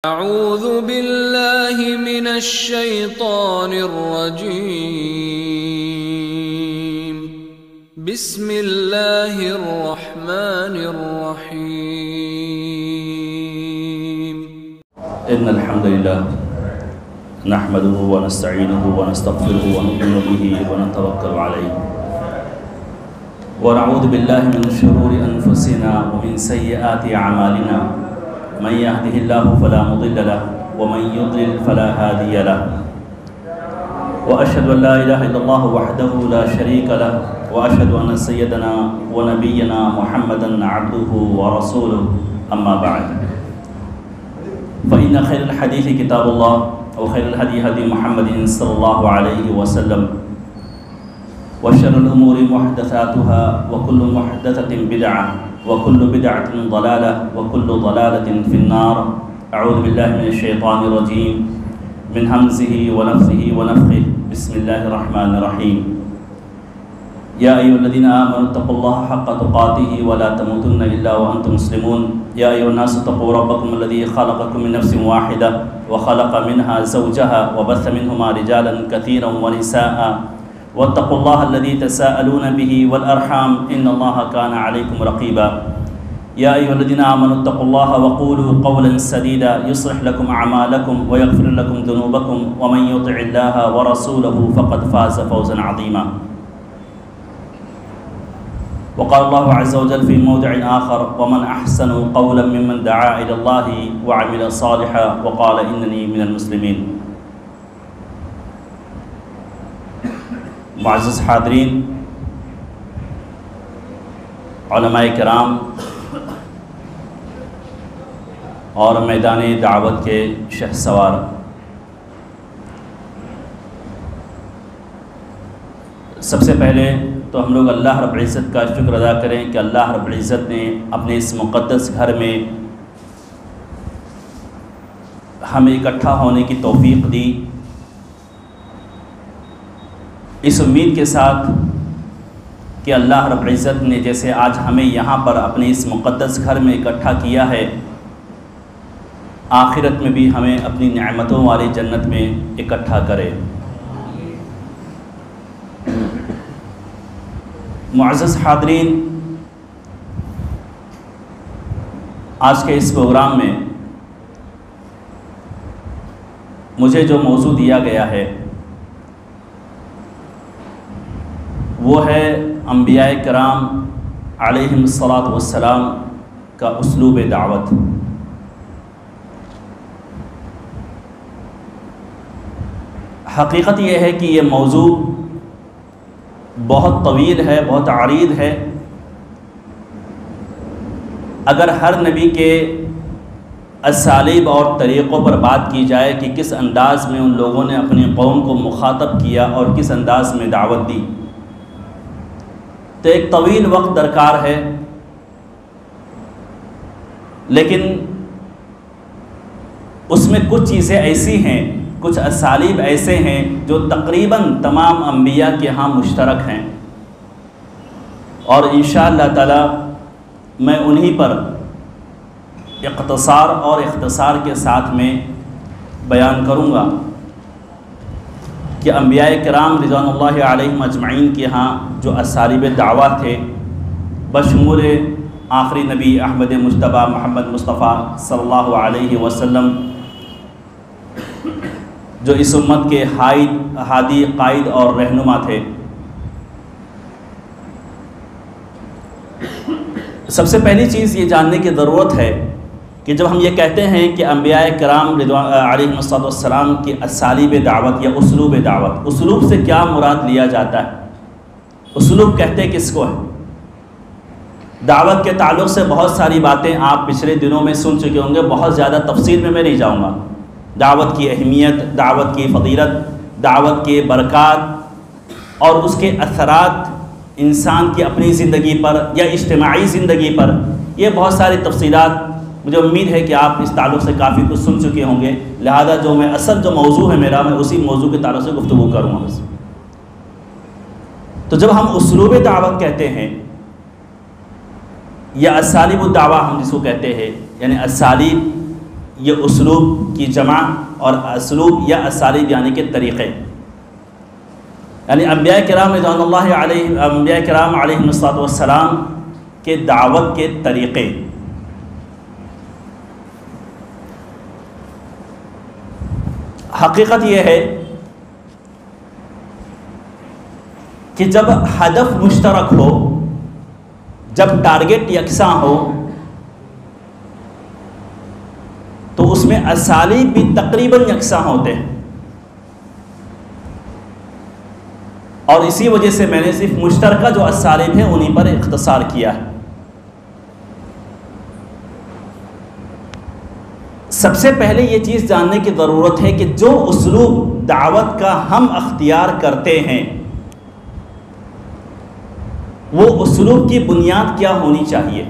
اعوذ باللہ من الشیطان الرجیم بسم اللہ الرحمن الرحیم ان الحمد للہ نحمده ونستعینه ونستغفره ونؤمن به ونتوکل علیہ ونعوذ باللہ من شرور انفسنا ومن سیئات اعمالنا من يهده الله فلا مضل له ومن يضلل فلا هادي له وأشهد أن لا إله إلا الله وحده لا شريك له وأشهد أن سيدنا ونبينا محمدا عبده ورسوله أما بعد فإن خير الحديث كتاب الله وخير الهدي هدي محمد صلى الله عليه وسلم وشر الأمور محدثاتها وكل محدثة بدعة وكل بدعة ضلالة وكل ضلالة في النار. أعوذ بالله من الشيطان الرجيم من همزه ونفثه ونفخه. بسم الله الرحمن الرحيم. يا أيها الذين آمنوا اتقوا الله حق تقاته ولا تموتن إلا وأنتم مسلمون. يا أيها الناس اتقوا ربكم الذي خلقكم من نفس واحدة وخلق منها زوجها وبث منهما رجالا كثيرا ونساء واتقوا الله الذي تساءلون به والأرحام إن الله كان عليكم رقيبا. يا أيها الذين آمنوا اتقوا الله وقولوا قولا سديدا يصلح لكم أعمالكم ويغفر لكم ذنوبكم ومن يطع الله ورسوله فقد فاز فوزا عظيما. وقال الله عز وجل في موضع آخر ومن أحسن قولا ممن دعا إلى الله وعمل صالحا وقال إنني من المسلمين. معزز حاضرین، علماء کرام اور میدان دعوت کے شہسوار، سب سے پہلے تو ہم لوگ اللہ رب العزت کا شکر ادا کریں کہ اللہ رب العزت نے اپنے اس مقدس گھر میں ہمیں اکٹھا ہونے کی توفیق دی، اس امید کے ساتھ کہ اللہ رب العزت نے جیسے آج ہمیں یہاں پر اپنے اس مقدس گھر میں اکٹھا کیا ہے، آخرت میں بھی ہمیں اپنی نعمتوں والی جنت میں اکٹھا کرے۔ معزز حاضرین، آج کے اس پروگرام میں مجھے جو موضوع دیا گیا ہے وہ ہے انبیاء کرام علیہم الصلاۃ والسلام کا اسلوب دعوت۔ حقیقت یہ ہے کہ یہ موضوع بہت طویل ہے، بہت عریض ہے۔ اگر ہر نبی کے اسالیب اور طریقوں پر بات کی جائے کہ کس انداز میں ان لوگوں نے اپنی قوم کو مخاطب کیا اور کس انداز میں دعوت دی، تو ایک طویل وقت درکار ہے، لیکن اس میں کچھ چیزیں ایسی ہیں، کچھ اسالیب ایسے ہیں جو تقریباً تمام انبیاء کے ہاں مشترک ہیں، اور انشاءاللہ تعالی میں انہی پر اختصار اور اختصار کے ساتھ میں بیان کروں گا کہ انبیاء کرام رضوان اللہ علیہم اجمعین کے ہاں جو اسالیب دعوت تھے، بشمول آخری نبی احمد مجتبیٰ محمد مصطفیٰ صلی اللہ علیہ وسلم، جو اس امت کے ہادی قائد اور رہنما تھے۔ سب سے پہلی چیز یہ جاننے کی ضرورت ہے کہ جب ہم یہ کہتے ہیں کہ انبیاء کرام علیہم السلام کی اسالیب دعوت یا اسلوب دعوت، اسلوب سے کیا مراد لیا جاتا ہے؟ اسلوب کہتے کس کو ہے؟ دعوت کے تعلق سے بہت ساری باتیں آپ پچھلے دنوں میں سن چکے ہوں گے، بہت زیادہ تفصیل میں نہیں جاؤں گا۔ دعوت کی اہمیت، دعوت کی فضیلت، دعوت کے برکات اور اس کے اثرات انسان کی اپنی زندگی پر یا اجتماعی زندگی پر، یہ بہت ساری تفصیلات مجھے امید ہے کہ آپ اس تعلق سے کافی کچھ سن چکے ہوں گے، لہذا جو موضوع ہے میرا، میں اسی موضوع کے تعلق سے گفتگو کروں گا۔ تو جب ہم اسلوب دعوت کہتے ہیں یا اسالیب الدعوہ ہم جس کو کہتے ہیں، یعنی اسالیب یہ اسلوب کی جمع، اور اسلوب یا اسالیب یعنی کہ طریقے، یعنی انبیاء کرام رضوان اللہ علیہ، انبیاء کرام علیہم السلام کے دعوت کے طریقے۔ حقیقت یہ ہے کہ جب ہدف مشترک ہو، جب ٹارگٹ یکساں ہو، تو اس میں اسالیب بھی تقریباً یکساں ہوتے ہیں، اور اسی وجہ سے میں نے صرف مشترکہ جو اسالیب ہیں انہی پر اختصار کیا ہے۔ سب سے پہلے یہ چیز جاننے کی ضرورت ہے کہ جو اسلوب دعوت کا ہم اختیار کرتے ہیں وہ اسلوب کی بنیاد کیا ہونی چاہیے۔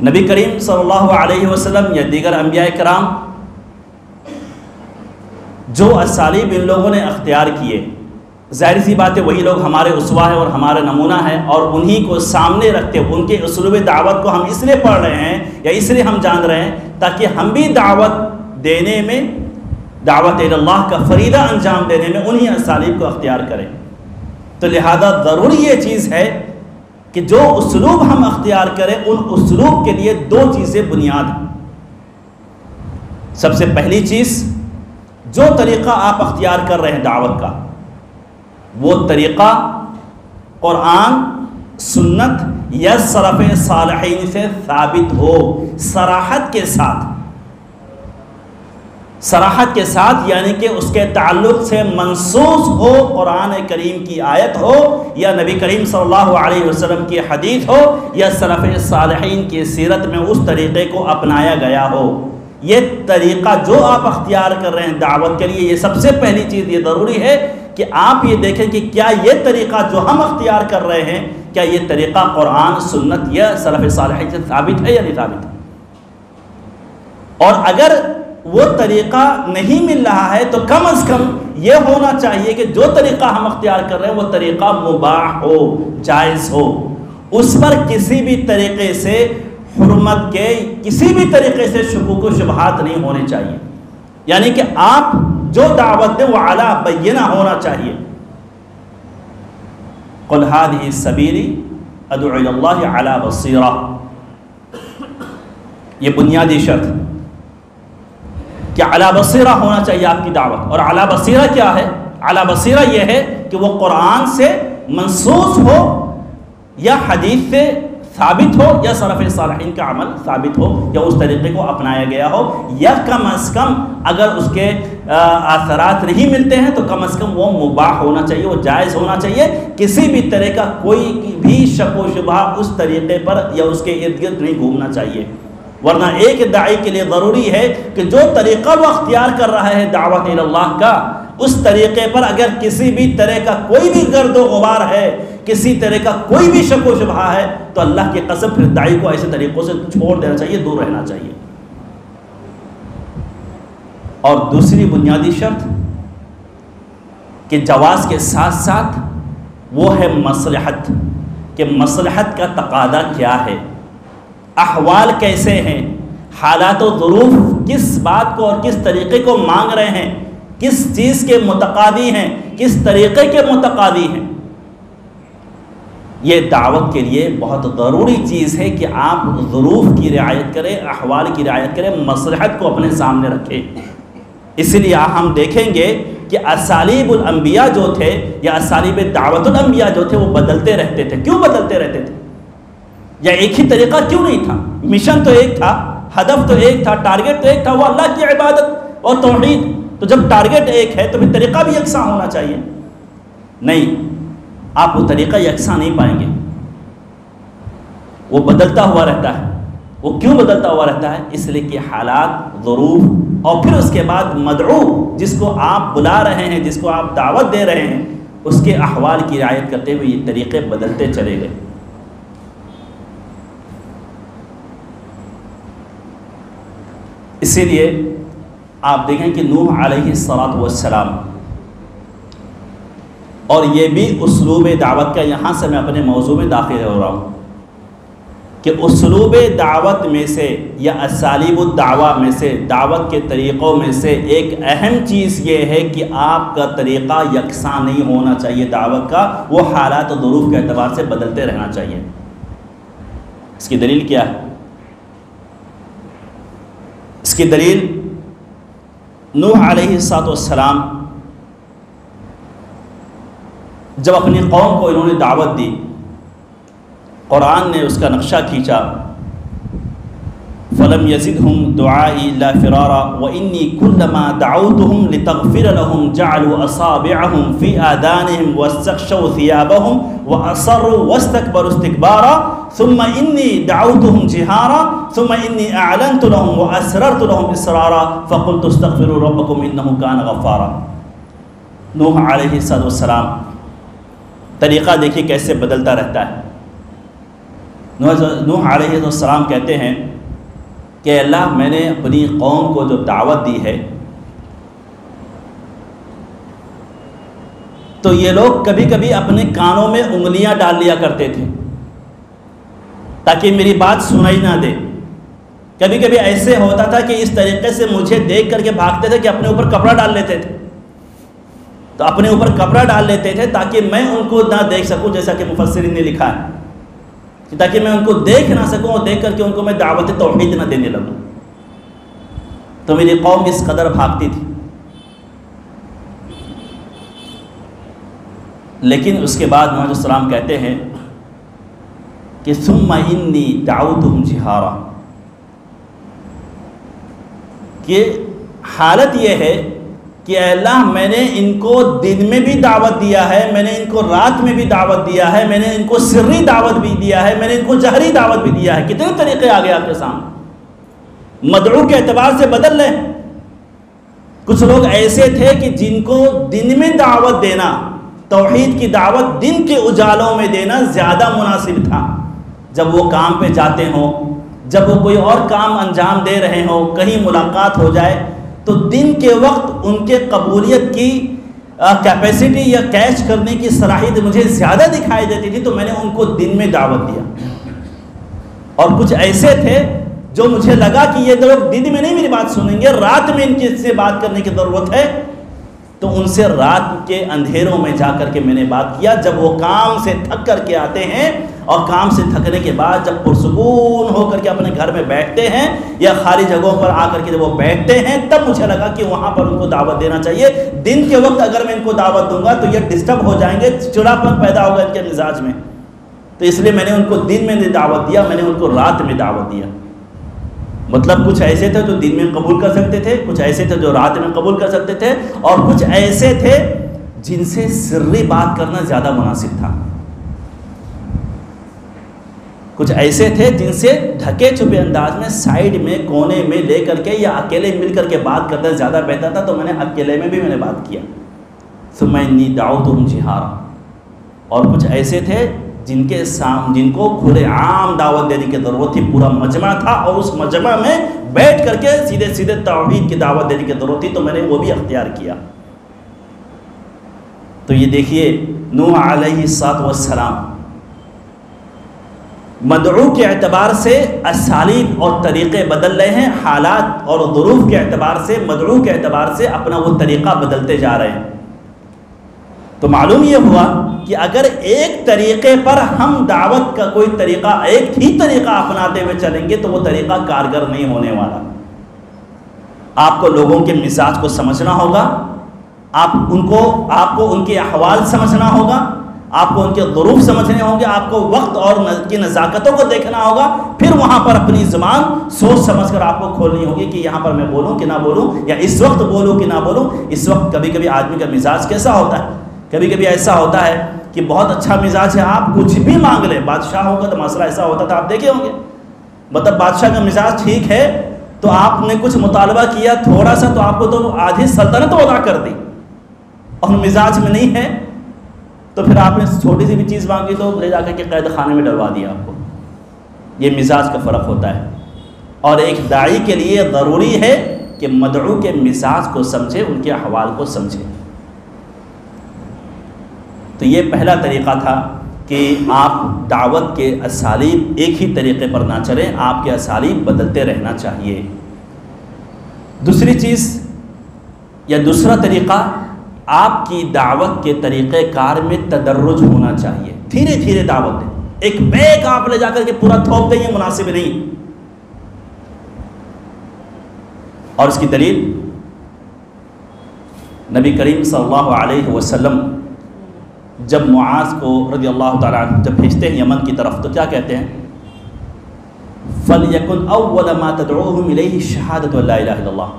نبی کریم صلی اللہ علیہ وسلم یا دیگر انبیاء کرام جو اسالیب ان لوگوں نے اختیار کیے، ظاہر سی بات ہے وہی لوگ ہمارے اسوہ ہیں اور ہمارا نمونہ ہیں، اور انہی کو سامنے رکھتے ان کے اسلوب دعوت کو ہم اس لیے پڑھ رہے ہیں یا اس لیے ہم جان رہے ہیں تاکہ ہم بھی دعوت دینے میں، دعوت اللہ کا فریضہ انجام دینے میں انہی اسالیب کو اختیار کریں۔ تو لہذا ضروری یہ چیز ہے کہ جو اسلوب ہم اختیار کریں ان اسلوب کے لیے دو چیزیں بنیاد ہیں۔ سب سے پہلی چیز، جو طریقہ آپ اختیار کر رہے ہیں دعوت کا، وہ طریقہ قرآن، سنت یا سلف صالحین سے ثابت ہو، صراحت کے ساتھ، صراحت کے ساتھ، یعنی کہ اس کے تعلق سے منصوص ہو، قرآن کریم کی آیت ہو یا نبی کریم صلی اللہ علیہ وسلم کی حدیث ہو یا سلف صالحین کی سیرت میں اس طریقے کو اپنایا گیا ہو۔ یہ طریقہ جو آپ اختیار کر رہے ہیں دعوت کے لیے، یہ سب سے پہلی چیز یہ ضروری ہے کہ آپ یہ دیکھیں کہ کیا یہ طریقہ جو ہم اختیار کر رہے ہیں، کیا یہ طریقہ قرآن، سنت یا سلف صالحین سے ثابت ہے یا نہیں ثابت ہے۔ اور اگر وہ طریقہ نہیں مل رہا ہے تو کم از کم یہ ہونا چاہیے کہ جو طریقہ ہم اختیار کر رہے ہیں وہ طریقہ مباح ہو، جائز ہو، اس پر کسی بھی طریقے سے حرمت کے، کسی بھی طریقے سے شکوک و شبہات نہیں ہونے چاہیے، یعنی کہ آپ جو دعوت دیں وہ علی بینہ ہونا چاہیے۔ قل ھذہ سبیلی ادعو الی اللہ علی بصیرہ، یہ بنیادی شرط کہ علی بصیرہ ہونا چاہیے آپ کی دعوت۔ اور علی بصیرہ کیا ہے؟ علی بصیرہ یہ ہے کہ وہ قرآن سے منصوص ہو یا حدیث سے ثابت ہو یا سلف صالحین کا عمل ثابت ہو یا اس طریقے کو اپنایا گیا ہو، یا کم از کم اگر اس کے اثرات نہیں ملتے ہیں تو کم از کم وہ مباح ہونا چاہیے، وہ جائز ہونا چاہیے، کسی بھی طرح کا کوئی بھی شک و شبہ اس طریقے پر یا اس کے ارد گرد نہیں گھومنا چاہیے۔ ورنہ ایک داعی کے لیے ضروری ہے کہ جو طریقہ وہ اختیار کر رہا ہے دعوت اللہ کا، اس طریقے پر اگر کسی بھی طرح کا کوئی بھی گرد و غبار ہے، کسی طرح کا کوئی بھی شک و شبہ ہے، تو اللہ کی قسم پھر داعی کو ایسے طریقوں سے چھوڑ دینا چاہیے، دور رہنا چاہیے۔ اور دوسری بنیادی شرط کہ جواز کے ساتھ ساتھ وہ ہے مصلحت، کہ مصلحت کا تقاضا کیا ہے، احوال کیسے ہیں، حالات و ظروف کس بات کو اور کس طریقے کو مانگ رہے ہیں، کس چیز کے متقاضی ہیں، کس طریقے کے متقاضی ہیں۔ یہ دعوت کے لیے بہت ضروری چیز ہے کہ آپ ظروف کی رعایت کریں، احوال کی رعایت کریں، مصلحت کو اپنے سامنے رکھیں۔ اس لیے ہم دیکھیں گے کہ اسالیب الانبیاء جو تھے یا اسالیب دعوت الانبیاء جو تھے وہ بدلتے رہتے تھے۔ کیوں بدلتے رہتے تھے؟ یا ایک ہی طریقہ کیوں نہیں تھا؟ مشن تو ایک تھا، ہدف تو ایک تھا، ٹارگٹ تو ایک تھا، وہ اللہ کی عبادت اور توحید۔ تو جب ٹارگٹ ایک ہے تو پھر طریقہ بھی یکساں ہونا چاہیے۔ نہیں، آپ وہ طریقہ یکساں نہیں پائیں گے، وہ بدلتا ہوا رہتا ہے۔ وہ کیوں بدلتا ہوا رہتا ہے؟ اس لیے کہ حالات، ظروف، اور پھر اس کے بعد مدعو جس کو آپ بلا رہے ہیں، جس کو آپ دعوت دے رہے ہیں، اس کے احوال کی رعایت کرتے ہوئے یہ طریقے بدلتے چلے گئے۔ اسی لیے آپ دیکھیں کہ نوح علیہ السلام، اور یہ بھی اسلوب دعوت کا، یہاں سے میں اپنے موضوع میں داخل ہو رہا ہوں کہ اسلوب دعوت میں سے یا اسالیب الدعوہ میں سے، دعوت کے طریقوں میں سے ایک اہم چیز یہ ہے کہ آپ کا طریقہ یکساں نہیں ہونا چاہیے دعوت کا، وہ حالات و ظروف کے اعتبار سے بدلتے رہنا چاہیے۔ اس کی دلیل کیا ہے؟ اس کی دلیل نوح علیہ السلام جب اپنی قوم کو انہوں نے دعوت دی، قرآن نے اس کا نقشہ کھینچا، فَلَمْ يَزِدْهُمْ دُعَائِي إِلَّا فِرَارًا وَإِنِّي كُلَّمَا دَعَوْتُهُمْ لِتَغْفِرَ لَهُمْ جَعَلُوا أَصَابِعَهُمْ فِي آذَانِهِمْ وَاسْتَغْشَوْا ثِيَابَهُمْ وَأَصَرُّوا وَاسْتَكْبَرُوا اسْتِكْبَارًا ثُمَّ إِنِّي دَعَوْتُهُمْ جِهَارًا ثُمَّ إِنِّي أَعْلَنْتُ لَهُمْ وَأَسْرَرْتُ لَهُمْ إِسْرَارًا فَقُلْتُ اسْتَغْفِرُوا رَبَّكُمْ إِنَّهُ كَانَ غَفَّارًا۔ نوح علیہ السلام طریقہ دیکھیے کیسے بدلتا رہتا ہے۔ نوح علیہ السلام کہتے ہیں کہ اللہ، میں نے اپنی قوم کو جو دعوت دی ہے تو یہ لوگ کبھی کبھی اپنے کانوں میں انگلیاں ڈال لیا کرتے تھے تاکہ میری بات سنائی نہ دے۔ کبھی کبھی ایسے ہوتا تھا کہ اس طریقے سے مجھے دیکھ کر کے بھاگتے تھے کہ اپنے اوپر کپڑا ڈال لیتے تھے، تو اپنے اوپر کپڑا ڈال لیتے تھے تاکہ میں ان کو نہ دیکھ سکوں، جیسا کہ مفسرین نے لکھا ہے کہ تاکہ میں ان کو دیکھ نہ سکوں اور دیکھ کر کے ان کو میں دعوت توحید نہ دینے لگوں۔ تو میری قوم اس قدر بھاگتی تھی، لیکن اس کے بعد نوح علیہ السلام کہتے ہیں کہ ثم انی دعوتہم جہارا، کہ حالت یہ ہے کہ اے اللہ، میں نے ان کو دن میں بھی دعوت دیا ہے، میں نے ان کو رات میں بھی دعوت دیا ہے، میں نے ان کو سری دعوت بھی دیا ہے، میں نے ان کو جہری دعوت بھی دیا ہے۔ کتنے طریقے آ گئے آپ کے سامنے، مدعو کے اعتبار سے بدل لیں۔ کچھ لوگ ایسے تھے کہ جن کو دن میں دعوت دینا، توحید کی دعوت دن کے اجالوں میں دینا زیادہ مناسب تھا، جب وہ کام پہ جاتے ہوں، جب وہ کوئی اور کام انجام دے رہے ہوں، کہیں ملاقات ہو جائے تو دن کے وقت ان کے قبولیت کی کیپیسٹی یا کیچ کرنے کی صلاحیت مجھے زیادہ دکھائی دیتی تھی، تو میں نے ان کو دن میں دعوت دیا۔ اور کچھ ایسے تھے جو مجھے لگا کہ یہ لوگ دن میں نہیں میری بات سنیں گے، رات میں ان کے سے بات کرنے کی ضرورت ہے، تو ان سے رات کے اندھیروں میں جا کر کے میں نے بات کیا۔ جب وہ کام سے تھک کر کے آتے ہیں اور کام سے تھکنے کے بعد جب پرسکون ہو کر کے اپنے گھر میں بیٹھتے ہیں یا خالی جگہوں پر آ کر کے جب وہ بیٹھتے ہیں، تب مجھے لگا کہ وہاں پر ان کو دعوت دینا چاہیے۔ دن کے وقت اگر میں ان کو دعوت دوں گا تو یہ ڈسٹرب ہو جائیں گے، چڑاپن پیدا ہوگا ان کے مزاج میں، تو اس لیے میں نے ان کو دن میں دعوت دیا، میں نے ان کو رات میں دعوت دیا۔ مطلب کچھ ایسے تھے جو دن میں قبول کر سکتے تھے، کچھ ایسے تھے جو رات میں قبول کر سکتے تھے، اور کچھ ایسے تھے جن سے سری بات کرنا زیادہ مناسب تھا، کچھ ایسے تھے جن سے ڈھکے چھپے انداز میں سائیڈ میں کونے میں لے کر کے یا اکیلے مل کر کے بات کرنا زیادہ بہتر تھا، تو میں نے اکیلے میں بھی میں نے بات کیا۔ ثم انی دعوتہم جہارا، اور کچھ ایسے تھے جن کو کھلے عام دعوت دینے کی ضرورت تھی، پورا مجمع تھا اور اس مجمع میں بیٹھ کر کے سیدھے سیدھے توحید کی دعوت دینے کی ضرورت تھی، تو میں نے وہ بھی اختیار کیا۔ تو یہ دیکھیے نوح علیہ السلام مدعو کے اعتبار سے اسالیب اور طریقے بدل رہے ہیں، حالات اور ظروف کے اعتبار سے، مدعو کے اعتبار سے اپنا وہ طریقہ بدلتے جا رہے ہیں۔ تو معلوم یہ ہوا کہ اگر ایک طریقے پر ہم دعوت کا کوئی طریقہ، ایک ہی طریقہ اپناتے ہوئے چلیں گے تو وہ طریقہ کارگر نہیں ہونے والا۔ آپ کو لوگوں کے مزاج کو سمجھنا ہوگا، آپ کو ان کے احوال سمجھنا ہوگا، آپ کو ان کے ظروف سمجھنے ہوں گے، آپ کو وقت اور کی نزاکتوں کو دیکھنا ہوگا، پھر وہاں پر اپنی زبان سوچ سمجھ کر آپ کو کھولنی ہوگی کہ یہاں پر میں بولوں کہ نہ بولوں، یا اس وقت بولوں کہ نہ بولوں۔ اس وقت کبھی کبھی آدمی کا مزاج کیسا ہوتا ہے، کبھی کبھی ایسا ہوتا ہے کہ بہت اچھا مزاج ہے، آپ کچھ بھی مانگ لیں۔ بادشاہوں کا تو مسئلہ ایسا ہوتا تھا، آپ دیکھے ہوں گے، مطلب بادشاہ کا مزاج ٹھیک ہے تو آپ نے کچھ مطالبہ کیا تھوڑا سا تو آپ کو تو آدھی سلطنت ادا کر دی، اور مزاج میں نہیں ہے تو پھر آپ نے چھوٹی سی بھی چیز مانگی تو لے جا کر کے قید خانے میں ڈلوا دیا آپ کو۔ یہ مزاج کا فرق ہوتا ہے، اور ایک داعی کے لیے ضروری ہے کہ مدعو کے مزاج کو سمجھے، ان کے احوال کو سمجھے۔ تو یہ پہلا طریقہ تھا کہ آپ دعوت کے اسالیب ایک ہی طریقے پر نہ چلیں، آپ کے اسالیب بدلتے رہنا چاہیے۔ دوسری چیز یا دوسرا طریقہ، آپ کی دعوت کے طریقہ کار میں تدرج ہونا چاہیے، دھیرے دھیرے دعوت دیں۔ ایک بیگ آپ لے جا کر کے پورا تھوپ دیں، یہ مناسب نہیں۔ اور اس کی دلیل نبی کریم صلی اللہ علیہ وسلم جب معاذ کو رضی اللہ تعالیٰ عنہ جب بھیجتے ہیں یمن کی طرف تو کیا کہتے ہیں؟ فَلْيَكُنْ أَوَّلَ مَا تَدْعُوهُمْ إِلَيْهِ شَهَادَةُ أَن لَا إِلَهَ إِلَّا اللَّهُ،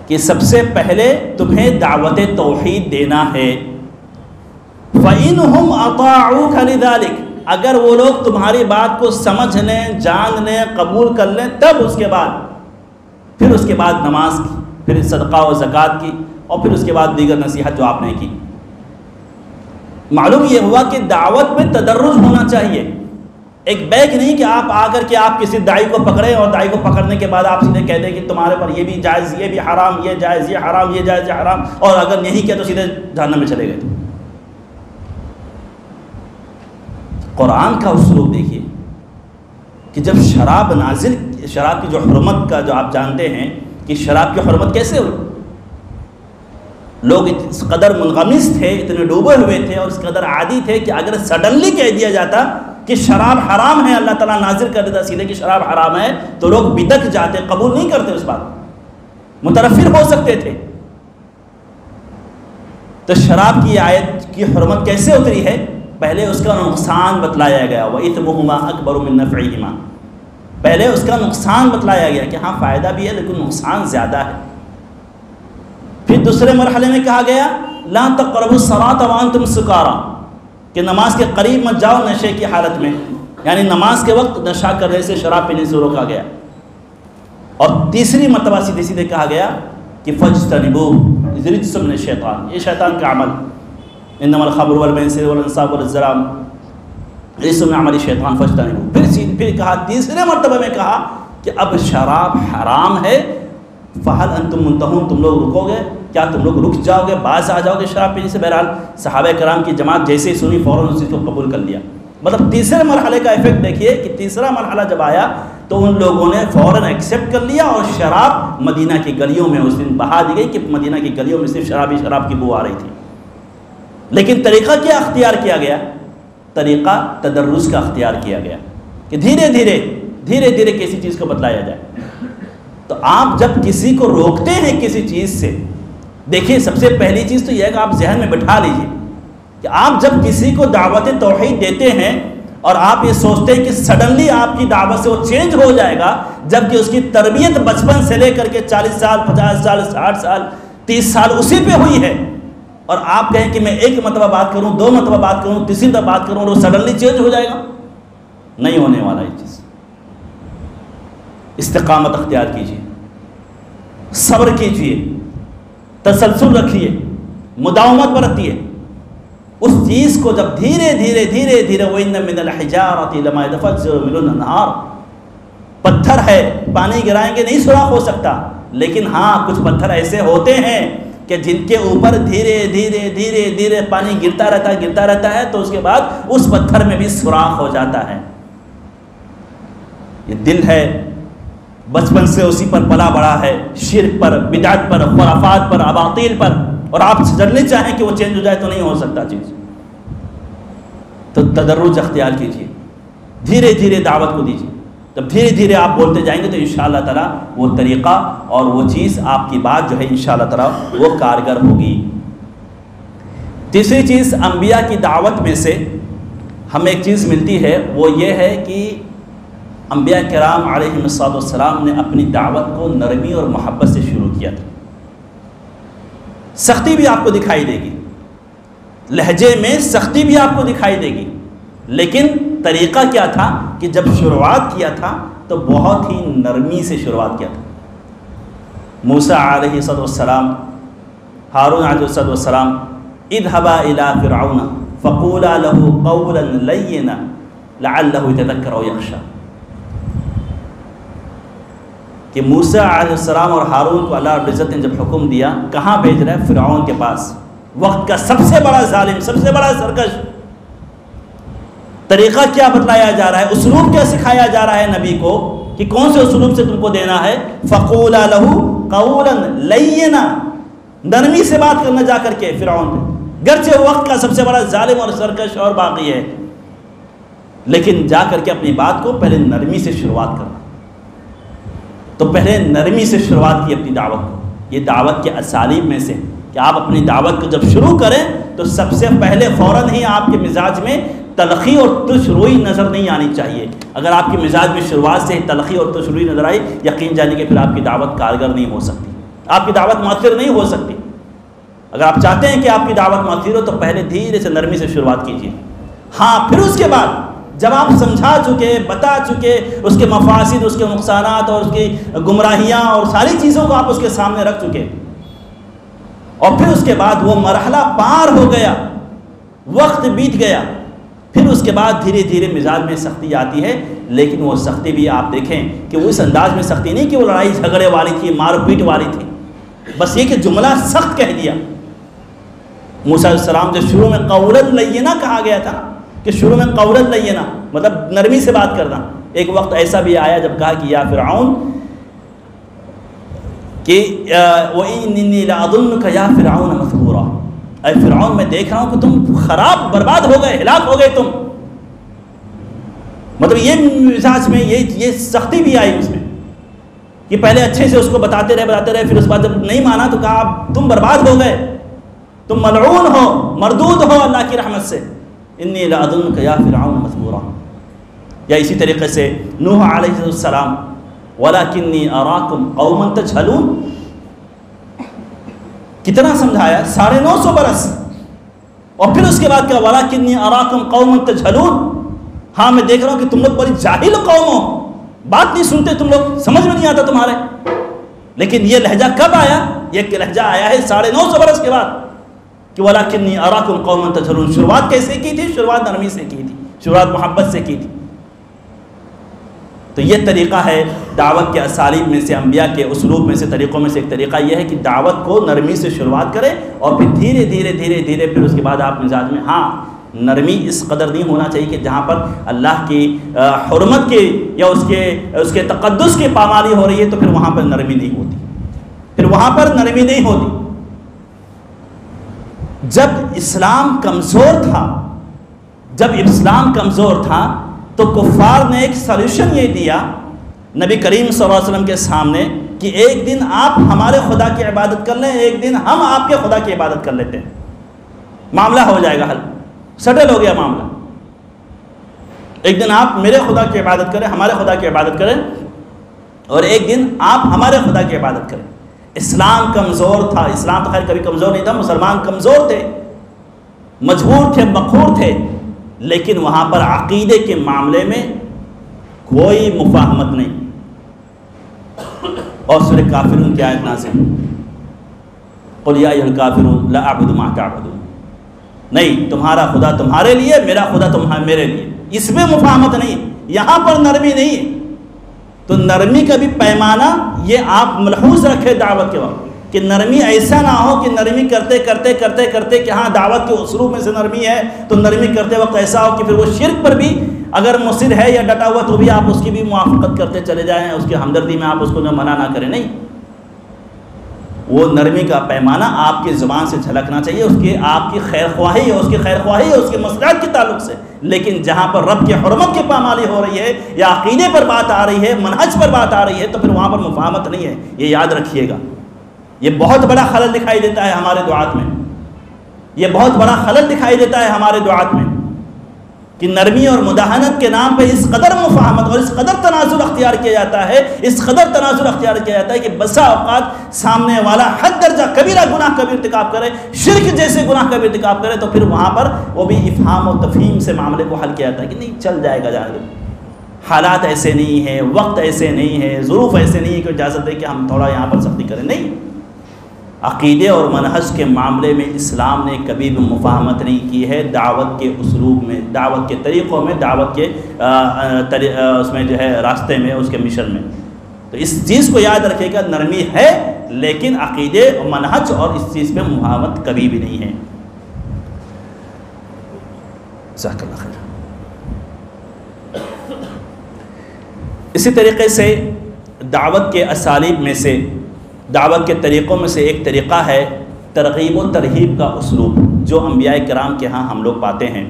کہ سب سے پہلے تمہیں دعوت توحید دینا ہے۔ فَإِنْهُمْ أَطَاعُوكَ لِذَلِكَ، اگر وہ لوگ تمہاری بات کو سمجھ لیں، جان لیں، قبول کر لیں، تب اس کے بعد نماز کی، پھر صدقہ و زکوٰۃ کی، اور پھر اس کے بعد دیگر نصیحت جو آپ نے کی۔ معلوم یہ ہوا کہ دعوت میں تدرج ہونا چاہیے، ایک بیگ نہیں کہ آپ آ کر کے آپ کسی داعی کو پکڑیں اور داعی کو پکڑنے کے بعد آپ سیدھے کہہ دیں کہ تمہارے پر یہ بھی جائز، یہ بھی حرام، یہ جائز، یہ حرام، یہ جائز، یہ حرام، اور اگر نہیں کیا تو سیدھے جہنم میں چلے گئے۔ قرآن کا اسلوب دیکھیے کہ جب شراب نازل، شراب کی جو حرمت کا جو آپ جانتے ہیں کہ شراب کی حرمت کیسے ہوئی، لوگ اس قدر منغمس تھے، اتنے ڈوبے ہوئے تھے اور اس قدر عادی تھے کہ اگر سڈنلی کہہ دیا جاتا کہ شراب حرام ہے، اللہ تعالیٰ نازل کر دیتا سیدھے کہ شراب حرام ہے، تو لوگ بدک جاتے، قبول نہیں کرتے، اس بات متنفر ہو سکتے تھے۔ تو شراب کی آیت کی حرمت کیسے اتری ہے؟ پہلے اس کا نقصان بتلایا گیا، وَإِثْمُهُمَا أَكْبَرُ مِن نَفْعِهِمَا، پہلے اس کا نقصان بتلایا گیا کہ ہاں فائدہ بھی ہے لیکن نقصان زیادہ ہے۔ پھر دوسرے مرحلے میں کہا گیا لَا تَقْرَبُوا الصَّلَاةَ وَأَنْتُمْ سُكَارَىٰ، کہ نماز کے قریب مت جاؤ نشے کی حالت میں، یعنی نماز کے وقت نشہ کرنے سے، شراب پینے سے روکا گیا۔ اور تیسری مرتبہ سیدھے سیدھے کہا گیا کہ فَاجْتَنِبُوهُ رِجْسٌ مِنَ الشَّيْطَانِ، یہ شیطان کا عمل، انما الخمر والمیسر والانصاب والازلام رجس من عمل الشیطان فاجتنبوہ۔ پھر کہا تیسرے مرتبہ میں کہا کہ اب شراب حرام ہے، فہل انتم منتہون، تم لوگ رکو گے کیا؟ تم لوگ رک جاؤ گے، باز آ جاؤ گے شراب پینے سے؟ بہرحال صحابہ کرام کی جماعت جیسے ہی سنی فوراً اس چیز کو قبول کر لیا۔ مطلب تیسرے مرحلے کا ایفیکٹ دیکھیے کہ تیسرا مرحلہ جب آیا تو ان لوگوں نے فوراً ایکسیپٹ کر لیا، اور شراب مدینہ کی گلیوں میں اس دن بہا دی گئی کہ مدینہ کی گلیوں میں صرف شراب کی بو آ رہی تھی۔ لیکن طریقہ کیا اختیار کیا گیا؟ طریقہ تدرج کا اختیار کیا گیا کہ دھیرے دھیرے کسی چیز کو بتلایا جائے۔ تو آپ جب کسی کو روکتے ہیں کسی چیز سے، دیکھیے سب سے پہلی چیز تو یہ ہے کہ آپ ذہن میں بٹھا لیجئے کہ آپ جب کسی کو دعوت توحید دیتے ہیں اور آپ یہ سوچتے ہیں کہ سڈنلی آپ کی دعوت سے وہ چینج ہو جائے گا، جبکہ اس کی تربیت بچپن سے لے کر کے 40 سال 50 سال 60 سال 30 سال اسی پہ ہوئی ہے، اور آپ کہیں کہ میں ایک مرتبہ بات کروں، 2 مرتبہ بات کروں، تیسری مرتبہ بات کروں اور وہ سڈنلی چینج ہو جائے گا، نہیں ہونے والا یہ چیز۔ استقامت اختیار کیجیے، صبر کیجیے، تسلسل رکھیے، مداومت برتیے۔ اس چیز کو جب دھیرے دھیرے وَإِنَّ مِنَ الْحِجَارَةِ لَمَا يَتَفَجَّرُ مِنْهُ الْأَنْهَارُ، پتھر ہے، پانی گرائیں گے نہیں سوراخ ہو سکتا، لیکن ہاں کچھ پتھر ایسے ہوتے ہیں کہ جن کے اوپر دھیرے دھیرے پانی گرتا رہتا ہے تو اس کے بعد اس پتھر میں بھی سوراخ ہو جاتا ہے۔ یہ دل ہے، بچپن سے اسی پر پلا بڑا ہے، شرک پر، بدعت پر، خرافات پر، اباطیل پر، اور آپ جلدی چاہیں کہ وہ چینج ہو جائے تو نہیں ہو سکتا چیز۔ تو تدرج اختیار کیجیے، دھیرے دھیرے دعوت کو دیجیے، جب دھیرے دھیرے آپ بولتے جائیں گے تو انشاءاللہ تعالیٰ وہ طریقہ اور وہ چیز آپ کی بات جو ہے انشاءاللہ تعالیٰ وہ کارگر ہوگی۔ تیسری چیز انبیاء کی دعوت میں سے ہمیں ایک چیز ملتی ہے، وہ یہ ہے کہ انبیاء کرام علیہ السلام نے اپنی دعوت کو نرمی اور محبت سے شروع کیا تھا۔ سختی بھی آپ کو دکھائی دے گی، لہجے میں سختی بھی آپ کو دکھائی دے گی، لیکن طریقہ کیا تھا کہ جب شروعات کیا تھا تو بہت ہی نرمی سے شروعات کیا تھا۔ موسیٰ علیہ السلام، ہارون علیہ السلام، اذهبا الى فرعون فقولا له قولا لینا لعلہ یتذکر او یخشی، کہ موسیٰ علیہ السلام اور ہارون کو اللہ رب العزت نے جب حکم دیا، کہاں بھیج رہا ہے؟ فرعون کے پاس، وقت کا سب سے بڑا ظالم، سب سے بڑا سرکش۔ طریقہ کیا بتلایا جا رہا ہے، اسلوب کیا سکھایا جا رہا ہے نبی کو کہ کون سے اسلوب سے تم کو دینا ہے؟ فَقُولَا لَهُ قَوْلًا لَيِّنًا، نرمی سے بات کرنا جا کر کے فرعون پہ، گرچہ وقت کا سب سے بڑا ظالم اور سرکش اور باقی ہے، لیکن جا کر کے اپنی بات کو پہلے نرمی سے شروعات کرنا۔ تو پہلے نرمی سے شروعات کی اپنی دعوت کو۔ یہ دعوت کے اسالیب میں سے کہ آپ اپنی دعوت کو جب شروع کریں تو سب سے پہلے فوراً ہی آپ کے مزاج میں تلخی اور ترش روئی نظر نہیں آنی چاہیے۔ اگر آپ کے مزاج میں شروعات سے ہی تلخی اور ترش روئی نظر آئی، یقین جانے کہ پھر آپ کی دعوت کارگر نہیں ہو سکتی، آپ کی دعوت مؤثر نہیں ہو سکتی۔ اگر آپ چاہتے ہیں کہ آپ کی دعوت مؤثر ہو تو پہلے دھیرے سے نرمی سے شروعات کیجیے۔ ہاں، پھر اس کے بعد جب آپ سمجھا چکے، بتا چکے اس کے مفاسد، اس کے نقصانات اور اس کی گمراہیاں اور ساری چیزوں کو آپ اس کے سامنے رکھ چکے، اور پھر اس کے بعد وہ مرحلہ پار ہو گیا، وقت بیت گیا، پھر اس کے بعد دھیرے دھیرے مزاج میں سختی آتی ہے، لیکن وہ سختی بھی آپ دیکھیں کہ وہ اس انداز میں سختی نہیں کہ وہ لڑائی جھگڑے والی تھی، مار پیٹ والی تھی، بس یہ کہ جملہ سخت کہہ دیا۔ موسیٰ علیہ السلام جو شروع میں قولاً لینا کہا گیا تھا کہ شروع میں قولاً لینا مطلب نرمی سے بات کرنا، ایک وقت ایسا بھی آیا جب کہا کہ یا فرعون کہ وَإِنِّي لَأَظُنُّكَ يَا فِرْعَوْنَ مَثْبُورًا، اے فرعون میں دیکھ رہا ہوں کہ تم خراب برباد ہو گئے، ہلاک ہو گئے تم۔ مطلب یہ مزاج میں یہ سختی بھی آئی اس میں کہ پہلے اچھے سے اس کو بتاتے رہے، پھر اس بات جب نہیں مانا تو کہا تم برباد ہو گئے، تم ملعون ہو، مردود ہو اللہ کی رحمت سے۔ انی لأظنک یا فرعون مثبورا۔ یا اسی طریقے سے نوح علیہ السلام ولکنی اراکم قوما تجہلون، کتنا سمجھایا، 950 برس، اور پھر اس کے بعد کیا ولکنی اراکم قوما تجہلون، ہاں میں دیکھ رہا ہوں کہ تم لوگ بڑی جاہل قوم ہو، بات نہیں سنتے تم لوگ، سمجھ میں نہیں آتا تمہارے۔ لیکن یہ لہجہ کب آیا؟ یہ لہجہ آیا ہے 950 برس کے بعد کہ وَلَكِنِّي أَرَاكُمْ قَوْمًا تَجْهَلُونَ۔ شروعات کیسے کی تھی؟ شروعات نرمی سے کی تھی، شروعات محبت سے کی تھی۔ تو یہ طریقہ ہے دعوت کے اسالیب میں سے، انبیاء کے اسلوب میں سے، طریقوں میں سے ایک طریقہ یہ ہے کہ دعوت کو نرمی سے شروعات کریں، اور پھر دھیرے دھیرے دھیرے دھیرے پھر اس کے بعد آپ مزاج میں، ہاں نرمی اس قدر نہیں ہونا چاہیے کہ جہاں پر اللہ کی حرمت کے یا اس کے تقدس کی پامالی ہو رہی ہے تو پھر وہاں پر نرمی نہیں ہوتی، پھر وہاں پر نرمی نہیں ہوتی۔ جب اسلام کمزور تھا تو کفار نے ایک سلیوشن یہ دیا نبی کریم صلی اللہ علیہ وسلم کے سامنے کہ ایک دن آپ ہمارے خدا کی عبادت کر لیں، ایک دن ہم آپ کے خدا کی عبادت کر لیتے ہیں، معاملہ ہو جائے گا حل، سیٹل ہو گیا معاملہ۔ ایک دن آپ میرے خدا کی عبادت کریں، ہمارے خدا کی عبادت کریں، اور ایک دن آپ ہمارے خدا کی عبادت کریں۔ اسلام کمزور تھا، اسلام تو خیر کبھی کمزور نہیں تھا، مسلمان کمزور تھے، مجبور تھے، مقہور تھے، لیکن وہاں پر عقیدے کے معاملے میں کوئی مفاہمت نہیں۔ اور سورہ کافرون کی آیت نازل، قل یا ایھا الکافرون لا اعبد ما تعبدون، نہیں تمہارا خدا تمہارے لیے، میرا خدا میرے لیے، اس میں مفاہمت نہیں، یہاں پر نرمی نہیں ہے۔ تو نرمی کا بھی پیمانہ یہ آپ ملحوظ رکھے دعوت کے وقت کہ نرمی ایسا نہ ہو کہ نرمی کرتے کرتے کرتے کرتے کہ ہاں دعوت کے اسلوب میں سے نرمی ہے تو نرمی کرتے وقت ایسا ہو کہ پھر وہ شرک پر بھی اگر مصر ہے یا ڈٹا ہوا تو بھی آپ اس کی بھی موافقت کرتے چلے جائیں، اس کی ہمدردی میں آپ اس کو منع نہ کریں، نہیں۔ وہ نرمی کا پیمانہ آپ کی زبان سے جھلکنا چاہیے، اس کی آپ کی خیر خواہی ہے، اس کی خیر خواہی ہے اس کے مصلحت کے تعلق سے، لیکن جہاں پر رب کی حرمت کی پامالی ہو رہی ہے یا عقیدے پر بات آ رہی ہے، منہج پر بات آ رہی ہے تو پھر وہاں پر مفاہمت نہیں ہے، یہ یاد رکھیے گا۔ یہ بہت بڑا خلل دکھائی دیتا ہے ہمارے دعات میں، یہ بہت بڑا خلل دکھائی دیتا ہے ہمارے دعات میں کہ نرمی اور مداہنت کے نام پہ اس قدر مفاہمت اور اس قدر تنازل اختیار کیا جاتا ہے، اس قدر تنازل اختیار کیا جاتا ہے کہ بسا اوقات سامنے والا حد درجہ کبیرہ گناہ کا بھی ارتکاب کرے، شرک جیسے گناہ کا بھی ارتکاب کرے تو پھر وہاں پر وہ بھی افہام و تفہیم سے معاملے کو حل کیا جاتا ہے کہ نہیں چل جائے گا، جائے گا، حالات ایسے نہیں ہیں، وقت ایسے نہیں ہے، ظروف ایسے نہیں ہے کہ اجازت ہے کہ ہم تھوڑا یہاں پر سختی کریں، نہیں۔ عقیدے اور منہج کے معاملے میں اسلام نے کبھی بھی مفاہمت نہیں کی ہے، دعوت کے اسلوب میں، دعوت کے طریقوں میں، دعوت کے اس میں جو ہے راستے میں، اس کے مشن میں۔ تو اس چیز کو یاد رکھے گا، نرمی ہے لیکن عقیدے اور منہج اور اس چیز پہ محاوت کبھی بھی نہیں ہے۔ جزاک اللہ خیر۔ اسی طریقے سے دعوت کے اسالیب میں سے، دعوت کے طریقوں میں سے ایک طریقہ ہے ترغیب و ترہیب کا اسلوب، جو انبیاء کرام کے ہاں ہم لوگ پاتے ہیں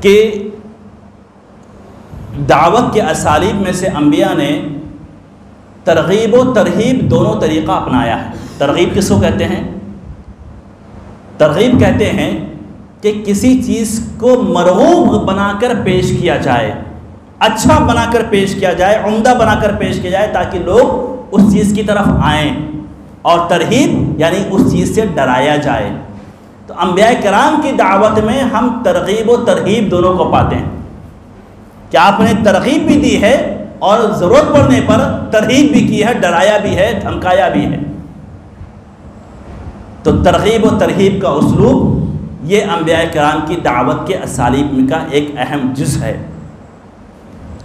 کہ دعوت کے اسالیب میں سے انبیاء نے ترغیب و ترہیب دونوں طریقہ اپنایا ہے۔ ترغیب کس کو کہتے ہیں؟ ترغیب کہتے ہیں کہ کسی چیز کو مرغوب بنا کر پیش کیا جائے، اچھا بنا کر پیش کیا جائے، عمدہ بنا کر پیش کیا جائے تاکہ لوگ اس چیز کی طرف آئیں، اور ترغیب یعنی اس چیز سے ڈرایا جائے۔ تو انبیاء کرام کی دعوت میں ہم ترغیب و ترہیب دونوں کو پاتے ہیں کہ آپ نے ترغیب بھی دی ہے اور ضرورت پڑنے پر ترہیب بھی کی ہے، ڈرایا بھی ہے، دھمکایا بھی ہے۔ تو ترغیب و ترہیب کا اسلوب یہ انبیاء کرام کی دعوت کے اسالیب کا ایک اہم جز ہے،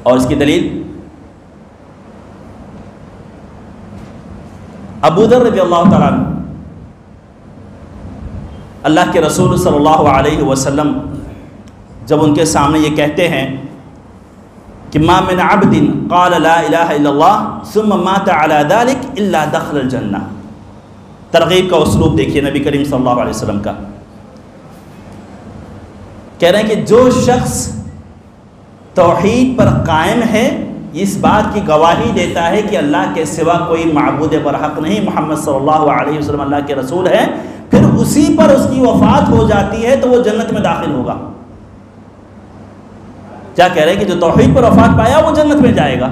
اور اس کی دلیل ابو ذر رضی اللہ تعالیٰ عنہ، اللہ کے رسول صلی اللہ علیہ وسلم جب ان کے سامنے یہ کہتے ہیں کہ ما من عبد قال لا الہ الا اللہ ثم مات على ذلك الا دخل الجنہ۔ ترغیب کا اسلوب دیکھیے نبی کریم صلی اللہ علیہ وسلم کا، کہہ رہے ہیں کہ جو شخص توحید پر قائم ہے، اس بات کی گواہی دیتا ہے کہ اللہ کے سوا کوئی معبود برحق نہیں، محمد صلی اللہ علیہ وسلم اللہ کے رسول ہیں، پھر اسی پر اس کی وفات ہو جاتی ہے تو وہ جنت میں داخل ہوگا۔ کیا کہہ رہے ہیں کہ جو توحید پر وفات پایا وہ جنت میں جائے گا۔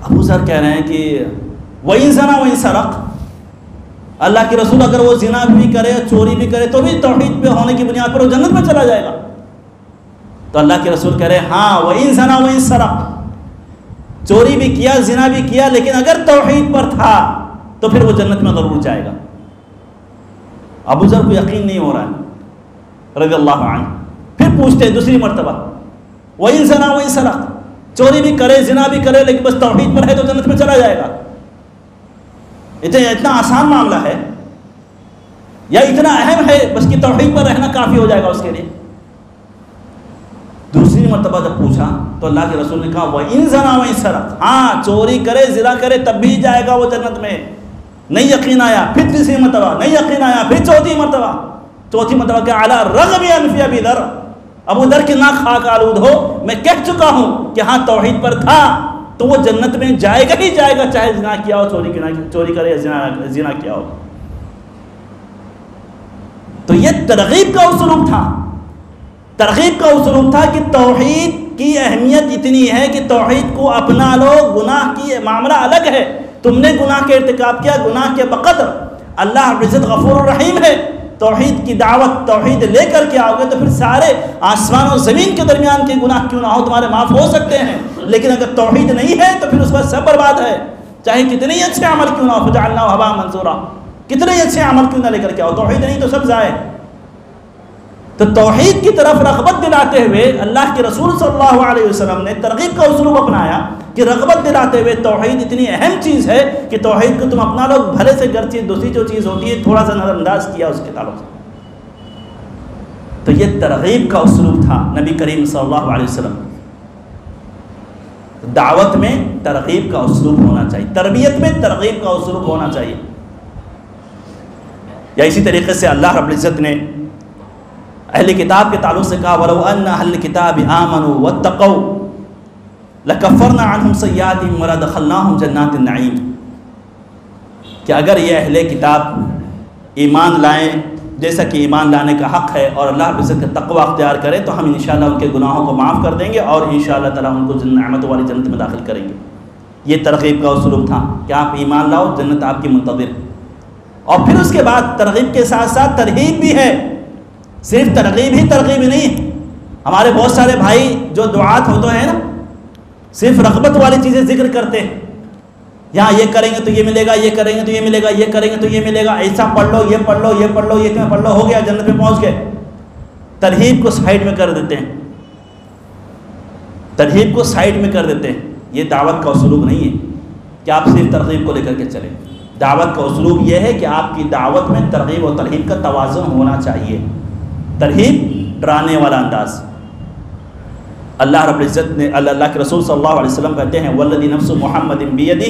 ابو ذر کہہ رہے ہیں کہ وَإِن زَنَا وَإِن سَرَقَ، اللہ کے رسول اگر وہ زنا بھی کرے، چوری بھی کرے، تو بھی توحید پہ ہونے کی بنیاد پر وہ جنت میں چلا جائے گا۔ تو اللہ کے رسول کہہ رہے ہیں ہاں وَإِن زَنَا وَإِن سَرَقَ، چوری بھی کیا، زنا بھی کیا، لیکن اگر توحید پر تھا تو پھر وہ جنت میں ضرور جائے گا۔ ابو ذر کو یقین نہیں ہو رہا ہے رضی اللہ عنہ، پھر پوچھتے ہیں دوسری مرتبہ وَإِن زَنَا وَإِن سَرَقَ، چوری بھی کرے، زنا بھی کرے، لیکن بس توحید پر ہے تو جنت میں چلا جائے گا۔ اتنا آسان معاملہ ہے یا اتنا اہم ہے بس کہ توحید پر رہنا کافی ہو جائے گا اس کے لیے؟ دوسری مرتبہ جب پوچھا تو اللہ کے رسول نے کہا وَإِن زَنَا وَإِن سَرَقَ، ہاں چوری کرے، زنا کرے، تب بھی جائے گا وہ جنت میں۔ نہیں یقین آیا، پھر تیسری مرتبہ نہیں یقین آیا، پھر چوتھی مرتبہ کہ عَلَىٰ رَغْمِ أَنْفِ أَبِي ذَرَ، ابو ذر کی ناک خاک آلود ہو، میں کہہ چکا ہوں کہ ہاں توحید پر تھا تو وہ جنت میں جائے گا ہی جائے گا، چاہے زنا کیا ہو، چوری کرے، زنا کیا ہو۔ تو یہ ترغیب کا اسلوب تھا، ترغیب کا اسلوب تھا کہ توحید کی اہمیت اتنی ہے کہ توحید کو اپنا لو، گناہ کی معاملہ الگ ہے، تم نے گناہ کے ارتکاب کیا، گناہ کے بقدر اللہ رب العزت غفور الرحیم ہے، توحید کی دعوت، توحید لے کر کے آؤ گے تو پھر سارے آسمان و زمین کے درمیان کے گناہ کیوں نہ ہو تمہارے معاف ہو سکتے ہیں، لیکن اگر توحید نہیں ہے تو پھر اس پر سب برباد ہے، چاہے کتنے ہی اچھے عمل کیوں نہ ہو، فجعلناہ ھباء منثورا، کتنے ہی اچھے عمل کیوں نہ لے کر کے آؤ، توحید نہیں تو سب ضائع۔ تو توحید کی طرف رغبت دلاتے ہوئے اللہ کے رسول صلی اللہ علیہ وسلم نے ترغیب کا اسلوب اپنایا کہ رغبت دلاتے ہوئے توحید اتنی اہم چیز ہے کہ توحید کو تم اپنا لو، بھلے سے گرچہ دوسری جو چیز ہوتی ہے تھوڑا سا نظر انداز کیا اس کے تعلق سے۔ تو یہ ترغیب کا اسلوب تھا نبی کریم صلی اللہ علیہ وسلم۔ دعوت میں ترغیب کا اسلوب ہونا چاہیے، تربیت میں ترغیب کا اسلوب ہونا چاہیے۔ یا اسی طریقے سے اللہ رب العزت نے اہل کتاب کے تعلق سے کہا وَلَوْ أَنَّ أَهْلَ الْكِتَابِ آمَنُوا وَاتَّقَوْا لَكَفَّرْنَا عَنْهُمْ سَيِّئَاتِهِمْ وَلَدَخَلْنَاهُمْ جَنَّاتِ النَّعِيمِ، کہ اگر یہ اہل کتاب ایمان لائیں جیسا کہ ایمان لانے کا حق ہے اور اللہ رب العزت کا تقوی اختیار کریں تو ہم انشاءاللہ ان کے گناہوں کو معاف کر دیں گے اور انشاءاللہ تعالیٰ ان کو نعمت والی جنت میں داخل کریں گے۔ یہ ترغیب کا اسلوب تھا کہ آپ ایمان لاؤ، جنت آپ کی منتظر۔ اور پھر اس کے بعد ترغیب کے ساتھ ساتھ ترہیب بھی ہے، صرف ترغیب ہی ترغیب نہیں۔ ہمارے بہت سارے بھائی جو دعات ہوتے ہیں نا، صرف رغبت والی چیزیں ذکر کرتے ہیں، یہاں یہ کریں گے تو یہ ملے گا، یہ کریں گے تو یہ ملے گا، یہ کریں گے تو یہ ملے گا، ایسا پڑھ لو، یہ پڑھ لو، یہ پڑھ لو، یہ پڑھ لو، ہو گیا جنت میں پہنچ گئے۔ ترہیب کو سائڈ میں کر دیتے ہیں، ترغیب کو سائڈ میں کر دیتے ہیں. یہ دعوت کا اسلوب نہیں ہے کہ آپ صرف ترغیب کو لے کر کے چلیں. دعوت کا اسلوب یہ ہے کہ آپ کی دعوت میں ترغیب اور ترہیب کا توازن ہونا چاہیے. ترہیب ڈرانے والا انداز. اللہ رب العزت نے اللہ کے رسول صلی اللہ علیہ وسلم کہتے ہیں والذی نفس محمد بیدہ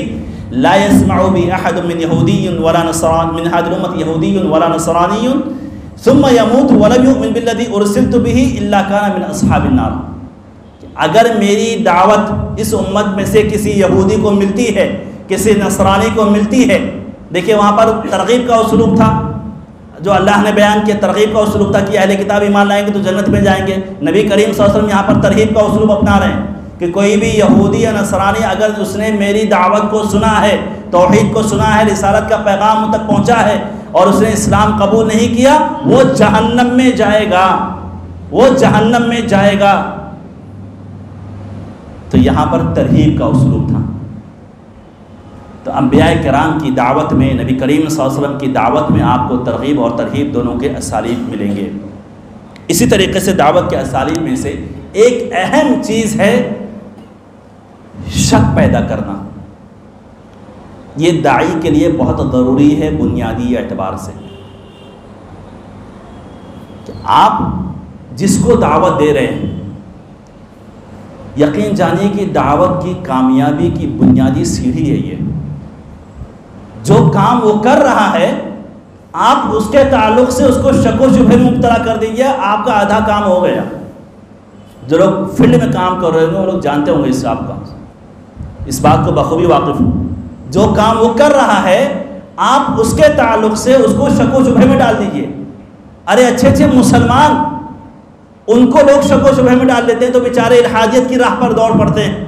لا يسمع بی احد من یہودی ولا نصرانی من هذه الامة یہودی ولا نصرانی ثم يموت ولم يؤمن بالذی ارسلت به الا كان من اصحاب النار. اگر میری دعوت اس امت میں سے کسی یہودی کو ملتی ہے, کسی نصرانی کو ملتی ہے, دیکھیں وہاں پر ترغیب کا اسلوب تھا جو اللہ نے بیان کیا. ترغیب کا اسلوب تھا کہ اہل کتاب ایمان لائیں گے تو جنت میں جائیں گے. نبی کریم صلی اللہ علیہ وسلم یہاں پر ترغیب کا اسلوب اپنا رہے ہیں کہ کوئی بھی یہودی یا نصرانی اگر اس نے میری دعوت کو سنا ہے, توحید کو سنا ہے, رسالت کا پیغام ان تک پہنچا ہے اور اس نے اسلام قبول نہیں کیا, وہ جہنم میں جائے گا, وہ جہنم میں جائے گا. تو یہاں پر ترغیب کا اسلوب تھا. تو انبیاء کرام کی دعوت میں, نبی کریم صلی اللہ علیہ وسلم کی دعوت میں آپ کو ترغیب اور ترہیب دونوں کے اسالیب ملیں گے. اسی طریقے سے دعوت کے اسالیب میں سے ایک اہم چیز ہے شک پیدا کرنا. یہ داعی کے لیے بہت ضروری ہے بنیادی اعتبار سے کہ آپ جس کو دعوت دے رہے ہیں یقین جانیے کہ دعوت کی کامیابی کی بنیادی سیڑھی ہے یہ. جو کام وہ کر رہا ہے آپ اس کے تعلق سے اس کو شک و شبہے میں مبتلا کر دیجیے, آپ کا آدھا کام ہو گیا. جو لوگ فیلڈ میں کام کر رہے ہیں وہ لوگ جانتے ہوں گے اس آپ کا, اس بات کو بخوبی واقف ہوں. جو کام وہ کر رہا ہے آپ اس کے تعلق سے اس کو شک و شبہے میں ڈال دیجیے. ارے اچھے اچھے مسلمان, ان کو لوگ شک و شبہے میں ڈال دیتے ہیں تو بیچارے الحادیت کی راہ پر دوڑ پڑتے ہیں.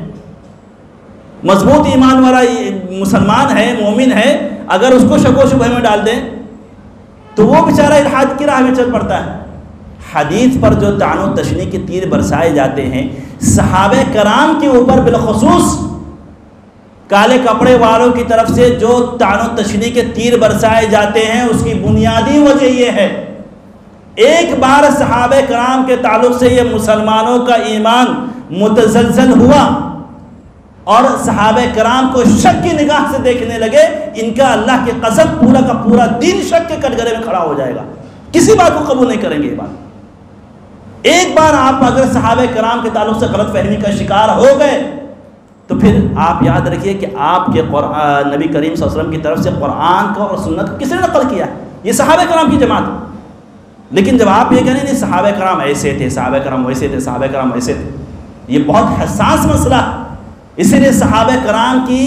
مضبوط ایمان والا مسلمان ہے, مومن ہے, اگر اس کو شک و شبہے میں ڈال دیں تو وہ بیچارہ الحاد کی راہ میں چل پڑتا ہے. حدیث پر جو طعن و تشنیع کے تیر برسائے جاتے ہیں صحابہ کرام کے اوپر بالخصوص کالے کپڑے والوں کی طرف سے جو طعن و تشنیع کے تیر برسائے جاتے ہیں اس کی بنیادی وجہ یہ ہے ایک بار صحابہ کرام کے تعلق سے یہ مسلمانوں کا ایمان متزلزل ہوا اور صحابہ کرام کو شک کی نگاہ سے دیکھنے لگے, ان کا اللہ کی قسم پورا کا پورا دین شک کے کٹگرے میں کھڑا ہو جائے گا, کسی بات کو قبول نہیں کریں گے. یہ بات ایک بار آپ اگر صحابہ کرام کے تعلق سے غلط فہمی کا شکار ہو گئے تو پھر آپ یاد رکھیے کہ آپ کے نبی کریم صلی اللہ علیہ وسلم کی طرف سے قرآن کا اور سنت کو کس نے نقل کیا؟ یہ صحابہ کرام کی جماعت. لیکن جب آپ یہ کہیں نہیں صحابہ کرام ایسے تھے, صحابہ کرام ویسے تھے, صحابہ کرام ویسے تھے, یہ بہت حساس مسئلہ. اسی لیے صحابہ کرام کی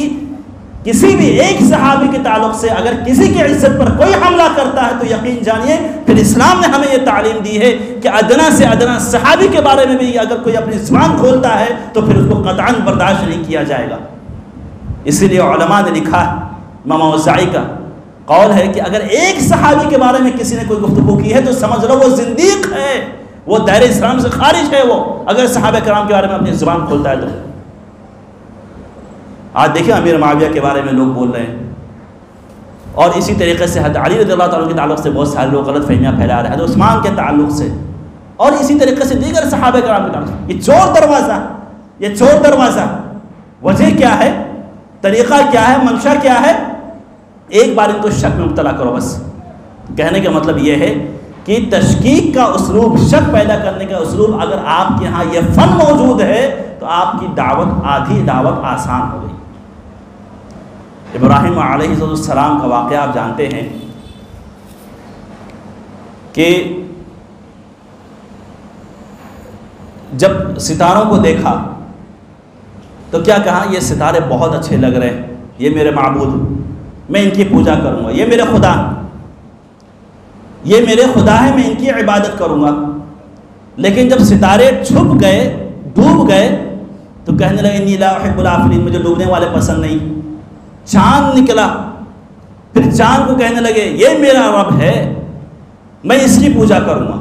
کسی بھی ایک صحابی کے تعلق سے اگر کسی کی عزت پر کوئی حملہ کرتا ہے تو یقین جانیے پھر اسلام نے ہمیں یہ تعلیم دی ہے کہ ادنا سے ادنا صحابی کے بارے میں بھی اگر کوئی اپنی زبان کھولتا ہے تو پھر اس کو قطعاً برداشت نہیں کیا جائے گا. اسی لیے علماء نے لکھا ہے, امام اوزاعی کا قول ہے کہ اگر ایک صحابی کے بارے میں کسی نے کوئی گفتگو کی ہے تو سمجھ لو وہ زندیق ہے, وہ دائرہ اسلام سے خارج ہے, وہ اگر صحابہ کرام کے بارے میں اپنی زبان کھولتا ہے تو. آج دیکھیں امیر معاویہ کے بارے میں لوگ بول رہے ہیں اور اسی طریقے سے حضرت علی رضی اللہ تعالیٰ کے تعلق سے بہت سارے لوگ غلط فہمیاں پھیلا رہے ہیں, حضرت عثمان کے تعلق سے اور اسی طریقے سے دیگر صحابہ کرام کے تعلق سے. یہ چور دروازہ, یہ چور دروازہ. وجہ کیا ہے, طریقہ کیا ہے, منشا کیا ہے؟ ایک بار ان کو شک میں مبتلا کرو بس. کہنے کا مطلب یہ ہے کہ تشکیک کا اسلوب, شک پیدا کرنے کا اسلوب اگر آپ کے ہاں یہ فن موجود ہے تو آپ کی دعوت آدھی دعوت آسان ہو گئی. ابراہیم علیہ السلام کا واقعہ آپ جانتے ہیں کہ جب ستاروں کو دیکھا تو کیا کہا, یہ ستارے بہت اچھے لگ رہے ہیں, یہ میرے معبود, میں ان کی پوجا کروں گا, یہ میرے خدا, یہ میرے خدا ہے, میں ان کی عبادت کروں گا. لیکن جب ستارے چھپ گئے, ڈوب گئے تو کہنے لگے انی لا احب الافلین, مجھے ڈوبنے والے پسند نہیں. چاند نکلا, پھر چاند کو کہنے لگے یہ میرا رب ہے, میں اس کی پوجا کروں گا.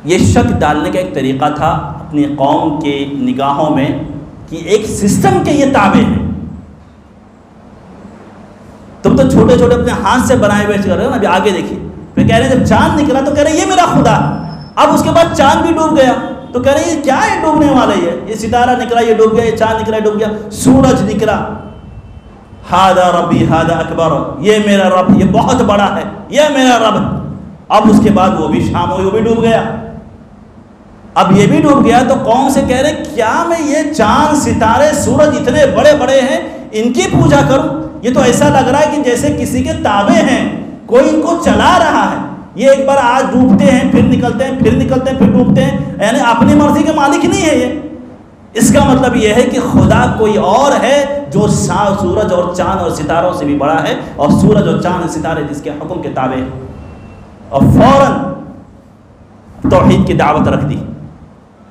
یہ شک ڈالنے کا ایک طریقہ تھا اپنی قوم کے نگاہوں میں کہ ایک سسٹم کے یہ تابع ہیں. تم تو چھوٹے چھوٹے اپنے ہاتھ سے بنائے ہوئے کر رہے ہو نا. ابھی آگے دیکھیے, پھر کہہ رہے ہیں جب چاند نکلا تو کہہ رہے ہیں یہ میرا خدا. اب اس کے بعد چاند بھی ڈوب گیا, تو کہہ رہے ہیں کیا ہے ڈوبنے والے، یہ ستارہ نکلا یہ ڈوب گیا، یہ چاند نکلا یہ ڈوب گیا، سورج نکلا، ہاذا ربی ہاذا اکبر، یہ میرا رب یہ بہت بڑا ہے، یہ میرا رب۔ اب اس کے بعد وہ بھی شام ہوئی، وہ بھی ڈوب گیا، اب یہ بھی ڈوب گیا، تو قوم سے کہہ رہے کیا میں یہ چاند ستارے سورج اتنے بڑے بڑے ہیں ان کی پوجا کروں؟ یہ تو ایسا لگ رہا ہے کہ جیسے کسی کے تابع ہیں، کوئی ان کو چلا رہا ہے، یہ ایک بار آج ڈوبتے ہیں پھر نکلتے ہیں پھر نکلتے ہیں پھر ڈوبتے ہیں، یعنی اپنی مرضی کے مالک نہیں ہے یہ۔ اس کا مطلب یہ ہے کہ خدا کوئی اور ہے جو سورج اور چاند اور ستاروں سے بھی بڑا ہے، اور سورج اور چاند ستارے جس کے حکم کے تابع ہیں، اور فوراً توحید کی دعوت رکھ دی،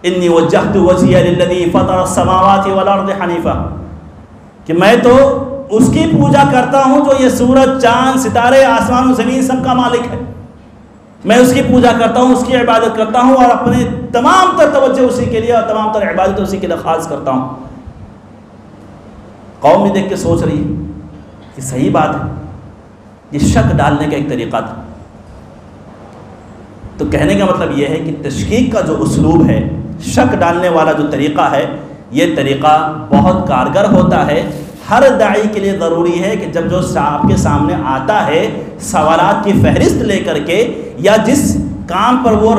انی وجہت وجہی للذی فطر السماوات والارض حنیفا، کہ میں تو اس کی پوجا کرتا ہوں جو یہ سورج چاند ستارے آسمان و زمین سب کا مالک ہے، میں اس کی پوجا کرتا ہوں، اس کی عبادت کرتا ہوں، اور اپنے تمام تر توجہ اسی کے لیے اور تمام تر عبادت اسی کے لیے خاص کرتا ہوں۔ قوم بھی دیکھ کے سوچ رہی ہے کہ صحیح بات ہے، یہ شک ڈالنے کا ایک طریقہ تھا۔ تو کہنے کا مطلب یہ ہے کہ تشکیک کا جو اسلوب ہے، شک ڈالنے والا جو طریقہ ہے، یہ طریقہ بہت کارگر ہوتا ہے۔ ہر داعی کے لیے ضروری ہے کہ جب جو آپ کے سامنے آتا ہے سوالات کی فہرست لے کر کے، یا جس کام پر وہ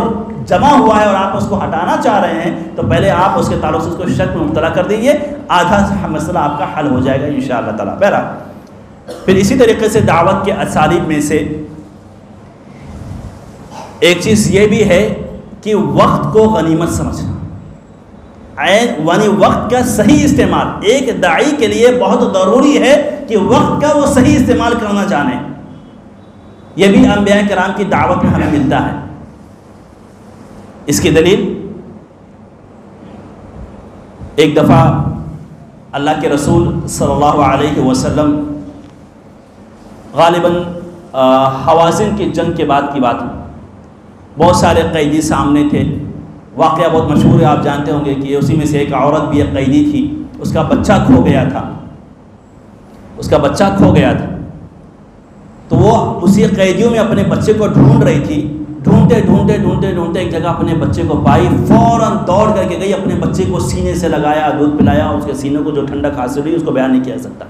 جمع ہوا ہے اور آپ اس کو ہٹانا چاہ رہے ہیں، تو پہلے آپ اس کے تعلق سے اس کو شک میں مبتلا کر دیجئے، آدھا مسئلہ آپ کا حل ہو جائے گا انشاءاللہ تعالیٰ۔ بہرحال پھر اسی طریقے سے دعوت کے اسالیب میں سے ایک چیز یہ بھی ہے کہ وقت کو غنیمت سمجھنا، یعنی وقت کا صحیح استعمال ایک داعی کے لیے بہت ضروری ہے کہ وقت کا وہ صحیح استعمال کرنا جانے۔ یہ بھی انبیاء کرام کی دعوت میں ہمیں ملتا ہے۔ اس کی دلیل ایک دفعہ اللہ کے رسول صلی اللہ علیہ وسلم غالباً حوازن کی جنگ کے بعد کی بات ہے، بہت سارے قیدی سامنے تھے، واقعہ بہت مشہور ہے، آپ جانتے ہوں گے کہ اسی میں سے ایک عورت بھی ایک قیدی تھی، اس کا بچہ کھو گیا تھا، تو وہ اسی قیدیوں میں اپنے بچے کو ڈھونڈ رہی تھی، ڈھونڈتے ایک جگہ اپنے بچے کو پائی، فوراً دوڑ کر کے گئی، اپنے بچے کو سینے سے لگایا، دودھ پلایا، اس کے سینے کو جو ٹھنڈک حاصل ہوئی اس کو بیان نہیں کیا سکتا۔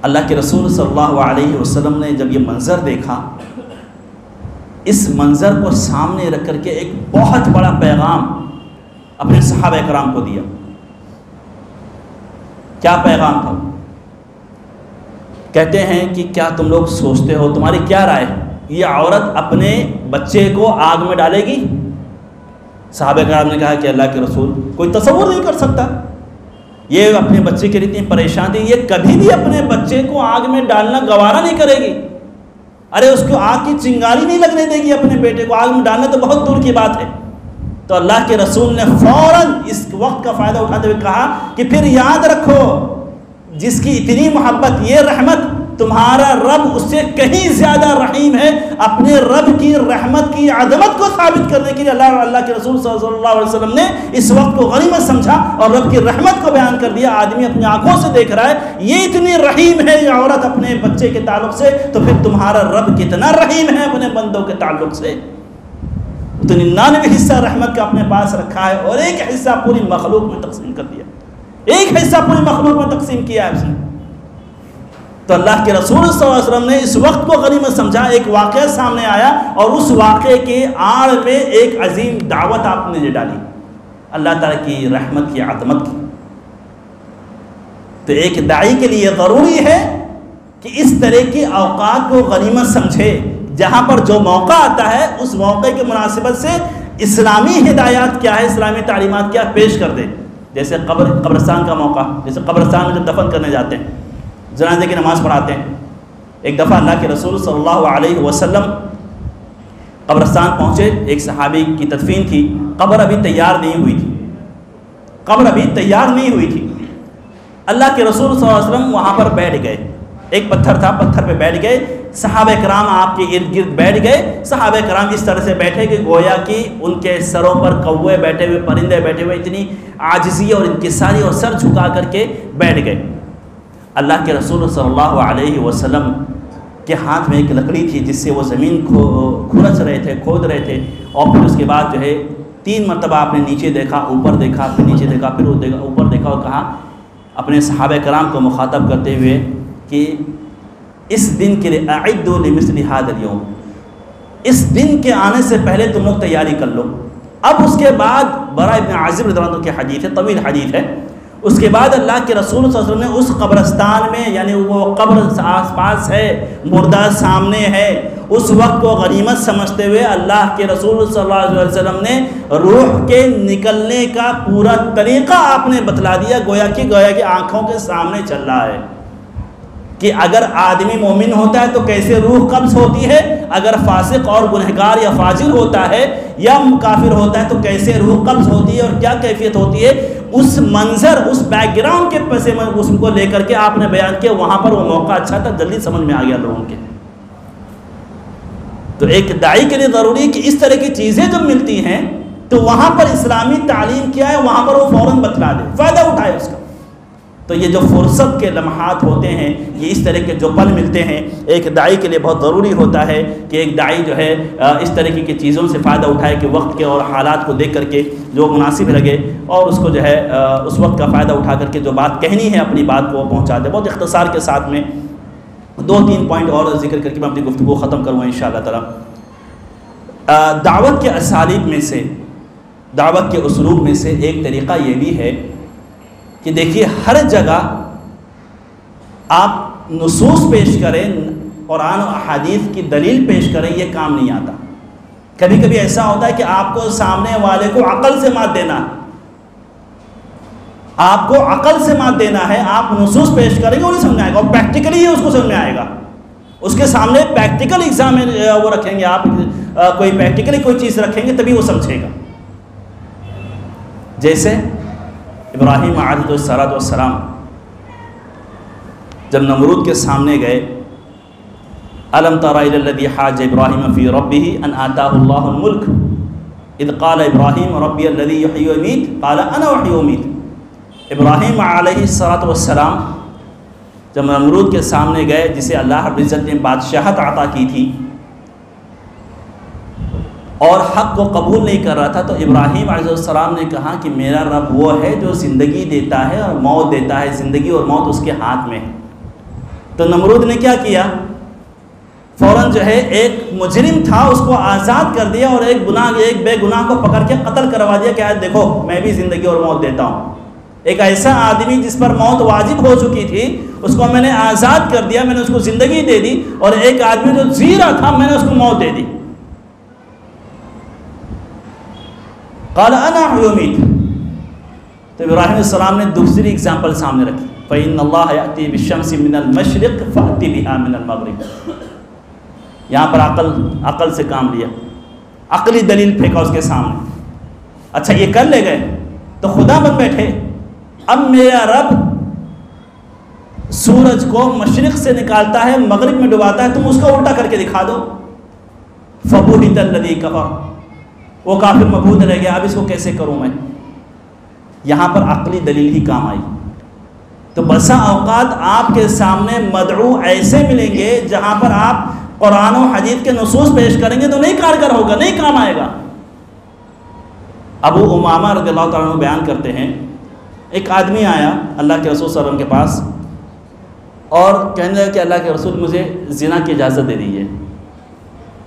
اللہ کے رسول صلی اللہ علیہ وسلم نے جب یہ منظر دیکھا، اس منظر کو سامنے رکھ کر کے ایک بہت بڑا پیغام اپنے صحابہ کرام کو دیا۔ کیا پیغام تھا؟ کہتے ہیں کہ کیا تم لوگ سوچتے ہو، تمہاری کیا رائے ہے، یہ عورت اپنے بچے کو آگ میں ڈالے گی؟ صحابہ کرام نے کہا کہ اللہ کے رسول کوئی تصور نہیں کر سکتا، یہ اپنے بچے کے لیے اتنی پریشان تھی، یہ کبھی بھی اپنے بچے کو آگ میں ڈالنا گوارا نہیں کرے گی، ارے اس کو آگ کی چنگاری نہیں لگنے دے گی، اپنے بیٹے کو آگ میں ڈالنا تو بہت دور کی بات ہے۔ تو اللہ کے رسول نے فوراً اس وقت کا فائدہ اٹھاتے ہوئے کہا کہ پھر یاد رکھو جس کی اتنی محبت، یہ رحمت، تمہارا رب اس سے کہیں زیادہ رحیم ہے۔ اپنے رب کی رحمت کی عظمت کو ثابت کرنے کے لیے اللہ کے رسول صلی اللہ علیہ وسلم نے اس وقت کو غنیمت سمجھا اور رب کی رحمت کو بیان کر دیا۔ آدمی اپنی آنکھوں سے دیکھ رہا ہے یہ اتنی رحیم ہے یہ عورت اپنے بچے کے تعلق سے، تو پھر تمہارا رب کتنا رحیم ہے اپنے بندوں کے تعلق سے۔ تو 99 حصہ رحمت کا اپنے پاس رکھا ہے اور ایک حصہ پوری مخلوق میں تقسیم کر دیا، ایک حصہ پوری مخلوق میں تقسیم کیا ہے اس نے۔ تو اللہ کے رسول صلی اللہ علیہ وسلم نے اس وقت کو غنیمت سمجھا، ایک واقعہ سامنے آیا اور اس واقعے کے آڑ میں ایک عظیم دعوت آپ نے ڈالی، اللہ تعالیٰ کی رحمت کی عظمت کی۔ تو ایک داعی کے لیے ضروری ہے کہ اس طرح کے اوقات کو غنیمت سمجھے، جہاں پر جو موقع آتا ہے اس موقع کی مناسبت سے اسلامی ہدایات کیا ہے، اسلامی تعلیمات کیا پیش کر دے۔ جیسے قبرستان کا موقع، جیسے قبرستان میں جب دفن کرنے جاتے ہیں، جنازے کی نماز پڑھاتے ہیں۔ ایک دفعہ اللہ کے رسول صلی اللہ علیہ وسلم قبرستان پہنچے، ایک صحابی کی تدفین تھی، قبر ابھی تیار نہیں ہوئی تھی، اللہ کے رسول صلی اللہ علیہ وسلم وہاں پر بیٹھ گئے، ایک پتھر تھا، پتھر پہ بیٹھ گئے، صحابہ کرام آپ کے ارد گرد بیٹھ گئے۔ صحابہ کرام اس طرح سے بیٹھے کہ گویا کہ ان کے سروں پر کوے بیٹھے ہوئے، پرندے بیٹھے ہوئے، اتنی عاجزی اور انکساری اور سر جھکا کر کے بیٹھ گئے۔ اللہ کے رسول صلی اللہ علیہ وسلم کے ہاتھ میں ایک لکڑی تھی جس سے وہ زمین کھرچ رہے تھے، کھود رہے تھے، اور پھر اس کے بعد جو ہے 3 مرتبہ آپ نے نیچے دیکھا، اوپر دیکھا، پھر نیچے دیکھا، پھر اوپر دیکھا، اور کہا اپنے صحابہ کرام کو مخاطب کرتے ہوئے کہ اس دن کے لیے اعدوا لمثل هذا اليوم، اس دن کے آنے سے پہلے تم لوگ تیاری کر لو۔ اب اس کے بعد برا ابن عازب رضی اللہ عنہ کی حدیث ہے، طویل حدیث ہے، اس کے بعد اللہ کے رسول صلی اللہ علیہ وسلم نے اس قبرستان میں، یعنی وہ قبر آس پاس ہے، مردہ سامنے ہے، اس وقت کو غنیمت سمجھتے ہوئے اللہ کے رسول صلی اللہ علیہ وسلم نے روح کے نکلنے کا پورا طریقہ آپ نے بتلا دیا، گویا کہ آنکھوں کے سامنے چل رہا ہے کہ اگر آدمی مومن ہوتا ہے تو کیسے روح قبض ہوتی ہے، اگر فاسق اور گنہگار یا فاجر ہوتا ہے یا کافر ہوتا ہے تو کیسے روح قبض ہوتی ہے اور کیا کیفیت ہوتی ہے، اس منظر، اس بیک گراؤنڈ کے پس منظر اس کو لے کر کے آپ نے بیان کیا۔ وہاں پر وہ موقع اچھا تھا، جلدی سمجھ میں آ گیا لوگوں کے۔ تو ایک داعی کے لیے ضروری ہے کہ اس طرح کی چیزیں جب ملتی ہیں تو وہاں پر اسلامی تعلیم کیا ہے وہاں پر وہ فوراً بتلا دے، فائدہ اٹھائے اس کا۔ تو یہ جو فرصت کے لمحات ہوتے ہیں، یہ اس طرح کے جو پل ملتے ہیں، ایک داعی کے لیے بہت ضروری ہوتا ہے کہ ایک داعی جو ہے اس طرح کی چیزوں سے فائدہ اٹھائے کہ وقت کے اور حالات کو دیکھ کر کے جو مناسب لگے اور اس کو جو ہے اس وقت کا فائدہ اٹھا کر کے جو بات کہنی ہے اپنی بات کو پہنچا دے۔ بہت اختصار کے ساتھ میں 2-3 پوائنٹ اور ذکر کر کے میں اپنی گفتگو ختم کروں انشاءاللہ تعالی۔ دعوت کے اسالیب میں سے، دعوت کے اسلوب میں سے ایک طریقہ یہ بھی ہے کہ دیکھیے ہر جگہ آپ نصوص پیش کریں، قرآن و احادیث کی دلیل پیش کریں، یہ کام نہیں آتا۔ کبھی کبھی ایسا ہوتا ہے کہ آپ کو سامنے والے کو عقل سے مات دینا ہے، آپ کو عقل سے مات دینا ہے، آپ نصوص پیش کریں گے وہ نہیں سمجھ آئے گا، اور پریکٹیکلی اس کو سمجھ میں آئے گا۔ اس کے سامنے پریکٹیکل ایگزام وہ رکھیں گے، آپ کوئی پریکٹیکلی کوئی چیز رکھیں گے تبھی وہ سمجھے گا۔ جیسے ابراہیم علیہ السلام جب نمرود کے سامنے گئے، الم تر الی الذی حاج ابراہیم فی ربہ ان آتاہ اللہ الملک اذ قال ابراہیم ربی الذی یحیی و یمیت قال انا احیی و امیت۔ ابراہیم علیہ السلام جب نمرود کے سامنے گئے، جسے اللہ رب العزت نے بادشاہت عطا کی تھی اور حق کو قبول نہیں کر رہا تھا، تو ابراہیم علیہ السلام نے کہا کہ میرا رب وہ ہے جو زندگی دیتا ہے اور موت دیتا ہے، زندگی اور موت اس کے ہاتھ میں ہے۔ تو نمرود نے کیا کیا؟ فوراً جو ہے ایک مجرم تھا اس کو آزاد کر دیا اور ایک بے گناہ کو پکڑ کے قتل کروا دیا کہ آج دیکھو میں بھی زندگی اور موت دیتا ہوں۔ ایک ایسا آدمی جس پر موت واجب ہو چکی تھی اس کو میں نے آزاد کر دیا، میں نے اس کو زندگی دے دی، اور ایک آدمی جو جی رہا تھا میں نے اس کو موت دے دی۔ قال انا احیی و امیت۔ تو ابراہیم علیہ السلام نے دوسری اگزامپل سامنے رکھی، فإن اللہ یأتی بالشمس من المشرق فأتی بها من المغرب۔ یہاں پر عقل سے کام لیا، عقلی دلیل پھینکا اس کے سامنے۔ اچھا یہ کر لے گئے تو خدا بن بیٹھے، اب میرا رب سورج کو مشرق سے نکالتا ہے مغرب میں ڈباتا ہے، تم اس کو الٹا کر کے دکھا دو۔ فبہت الذی کفر، وہ کافر مبہوت رہ گیا، اب اس کو کیسے کروں میں؟ یہاں پر عقلی دلیل ہی کام آئی۔ تو بسا اوقات آپ کے سامنے مدعو ایسے ملیں گے جہاں پر آپ قرآن و حدیث کے نصوص پیش کریں گے تو نہیں کارگر ہوگا، نہیں کام آئے گا۔ ابو امامہ رضی اللہ تعالیٰ عنہ بیان کرتے ہیں، ایک آدمی آیا اللہ کے رسول صلی اللہ علیہ وسلم کے پاس اور کہنے لگا کہ اللہ کے رسول مجھے زنا کی اجازت دے دیجیے۔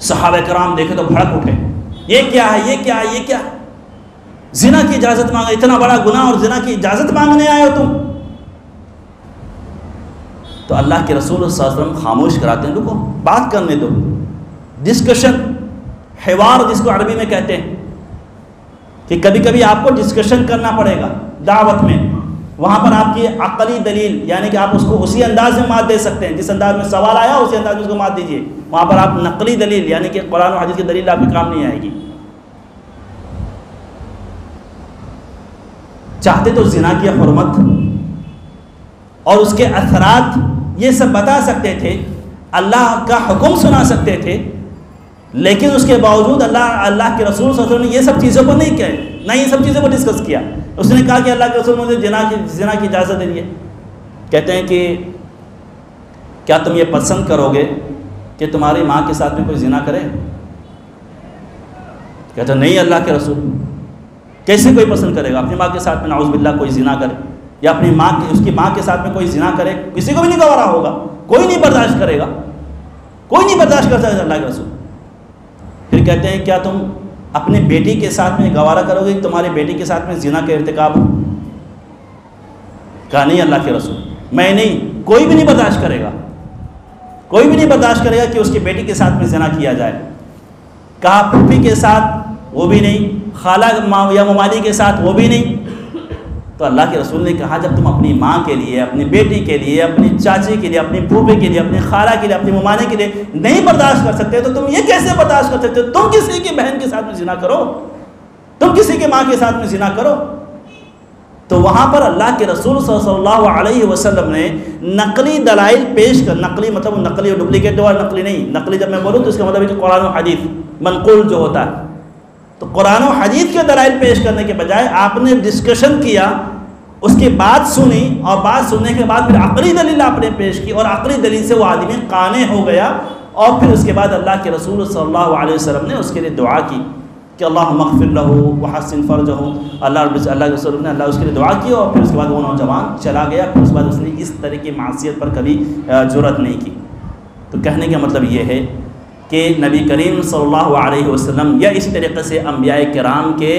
صحابہ کرام دیکھے تو بھڑک اٹھے، یہ کیا ہے، یہ کیا ہے، یہ کیا ہے؟ زنا کی اجازت مانگا، اتنا بڑا گناہ اور زنا کی اجازت مانگنے آئے ہو تم؟ تو اللہ کے رسول صلی اللہ علیہ وسلم خاموش کراتے ہیں، رکو بات کرنے دو، ڈسکشن، حوار جس کو عربی میں کہتے ہیں، کہ کبھی کبھی آپ کو ڈسکشن کرنا پڑے گا دعوت میں، وہاں پر آپ کی عقلی دلیل، یعنی کہ آپ اس کو اسی انداز میں مات دے سکتے ہیں، جس انداز میں سوال آیا اسی انداز میں اس کو مات دیجئے۔ وہاں پر آپ نقلی دلیل، یعنی کہ قرآن و حدیث کی دلیل آپ کے کام نہیں آئے گی۔ چاہتے تو زنا کی حرمت اور اس کے اثرات یہ سب بتا سکتے تھے، اللہ کا حکم سنا سکتے تھے، لیکن اس کے باوجود اللہ کے رسول صلی اللہ علیہ وسلم نے یہ سب چیزوں کو نہیں کہے، نہ یہ سب چیزوں کو ڈسکس کیا۔ اس نے کہا کہ اللہ کے رسول مجھے زنا کی اجازت دے دیے۔ کہتے ہیں کہ کیا تم یہ پسند کرو گے کہ تمہاری ماں کے ساتھ میں کوئی زنا کرے؟ کہتا نہیں اللہ کے رسول، کیسے کوئی پسند کرے گا اپنی ماں کے ساتھ میں نعوذ باللہ کوئی زنا کرے، یا اپنی ماں اس کی ماں کے ساتھ میں کوئی زنا کرے؟ کسی کو بھی نہیں گوارا ہوگا، کوئی نہیں برداشت کرے گا، کوئی نہیں برداشت کر سکتا اللہ کے رسول۔ پھر کہتے ہیں کیا تم اپنی بیٹی کے ساتھ میں گوارا کرو گے کہ تمہاری بیٹی کے ساتھ میں زنا کا ارتکاب ہو؟ کہا نہیں اللہ کے رسول، میں نہیں، کوئی بھی نہیں برداشت کرے گا، کوئی بھی نہیں برداشت کرے گا کہ اس کی بیٹی کے ساتھ میں زنا کیا جائے۔ کہا پھوپھی کے ساتھ وہ بھی نہیں، خالہ یا ممالی کے ساتھ وہ بھی نہیں۔ تو اللہ کے رسول نے کہا جب تم اپنی ماں کے لیے، اپنی بیٹی کے لیے، اپنی چاچی کے لیے، اپنی پھوپھی کے لیے، اپنی خالہ کے لیے، اپنی ممالی کے لیے نہیں برداشت کر سکتے تو تم یہ کیسے برداشت کر سکتے ہو؟ تم کسی کی بہن کے ساتھ میں زنا کرو، تم کسی کی ماں کے ساتھ میں زنا کرو۔ تو وہاں پر اللہ کے رسول صلی اللہ علیہ وسلم نے نقلی دلائل پیش کر، نقلی مطلب نقلی اور ڈپلیکیٹ اور نقلی نہیں، نقلی جب میں بولوں تو اس کا مطلب ہے کہ قرآن و حدیث منقول جو ہوتا ہے، تو قرآن و حدیث کے دلائل پیش کرنے کے بجائے آپ نے ڈسکشن کیا، اس کی بات سنی، اور بات سننے کے بعد پھر عقلی دلیل آپ نے پیش کی، اور عقلی دلیل سے وہ آدمی قانع ہو گیا، اور پھر اس کے بعد اللہ کے رسول صلی اللہ علیہ وسلم نے اس کے لیے دعا کی کہ اللہم اغفر لہ وحسن فرجہ، اللہ کے رسول نے اللہ اس کے لیے دعا کی، اور پھر اس کے بعد وہ نوجوان چلا گیا، پھر اس کے بعد اس نے اس طرح کی معصیت پر کبھی جرأت نہیں کی۔ تو کہنے کا مطلب یہ ہے کہ نبی کریم صلی اللہ علیہ وسلم یا اس طریقے سے انبیاء کرام کے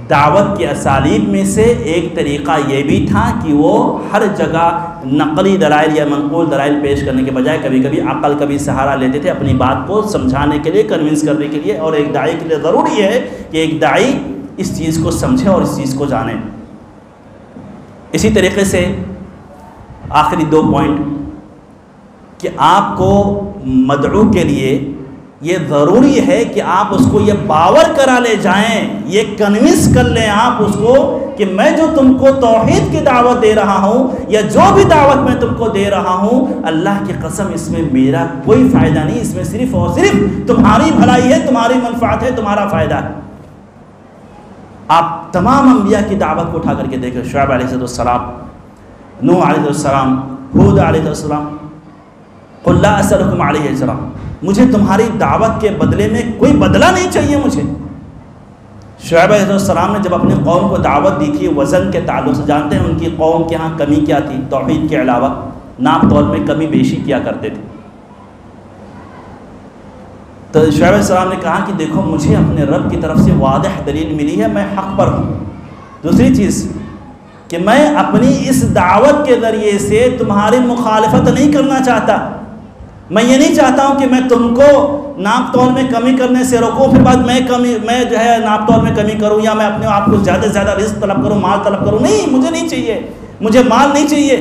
دعوت کے اسالیب میں سے ایک طریقہ یہ بھی تھا کہ وہ ہر جگہ نقلی دلائل یا منقول دلائل پیش کرنے کے بجائے کبھی کبھی عقل کا بھی سہارا لیتے تھے اپنی بات کو سمجھانے کے لیے، کنونس کرنے کے لیے، اور ایک داعی کے لیے ضروری ہے کہ ایک داعی اس چیز کو سمجھے اور اس چیز کو جانے۔ اسی طریقے سے آخری 2 پوائنٹ کہ آپ کو مدعو کے لیے یہ ضروری ہے کہ آپ اس کو یہ باور کرا لے جائیں، یہ کنونس کر لیں آپ اس کو کہ میں جو تم کو توحید کی دعوت دے رہا ہوں یا جو بھی دعوت میں تم کو دے رہا ہوں، اللہ کی قسم اس میں میرا کوئی فائدہ نہیں، اس میں صرف اور صرف تمہاری بھلائی ہے، تمہاری منفعت ہے، تمہارا فائدہ ہے۔ آپ تمام انبیاء کی دعوت کو اٹھا کر کے دیکھیں، شعیب علیہ السلام، نوح علیہ السلام، ہود علیہ السلام، قل لا اسألکم علیہ السلام، مجھے تمہاری دعوت کے بدلے میں کوئی بدلہ نہیں چاہیے مجھے۔ شعیب علیہ السلام نے جب اپنی قوم کو دعوت دی تھی وزن کے تعلق سے، جانتے ہیں ان کی قوم کے ہاں کمی کیا تھی؟ توحید کے علاوہ ناپ تول میں کمی بیشی کیا کرتے تھے۔ تو شعیب علیہ السلام نے کہا کہ دیکھو مجھے اپنے رب کی طرف سے واضح دلیل ملی ہے، میں حق پر ہوں۔ دوسری چیز کہ میں اپنی اس دعوت کے ذریعے سے تمہاری مخالفت نہیں کرنا چاہتا، میں یہ نہیں چاہتا ہوں کہ میں تم کو ناپ تول میں کمی کرنے سے روکوں، پھر بعد میں جو ہے ناپ تول میں کمی کروں، یا میں اپنے آپ کو زیادہ سے زیادہ رزق طلب کروں، مال طلب کروں۔ نہیں، مجھے نہیں چاہیے، مجھے مال نہیں چاہیے،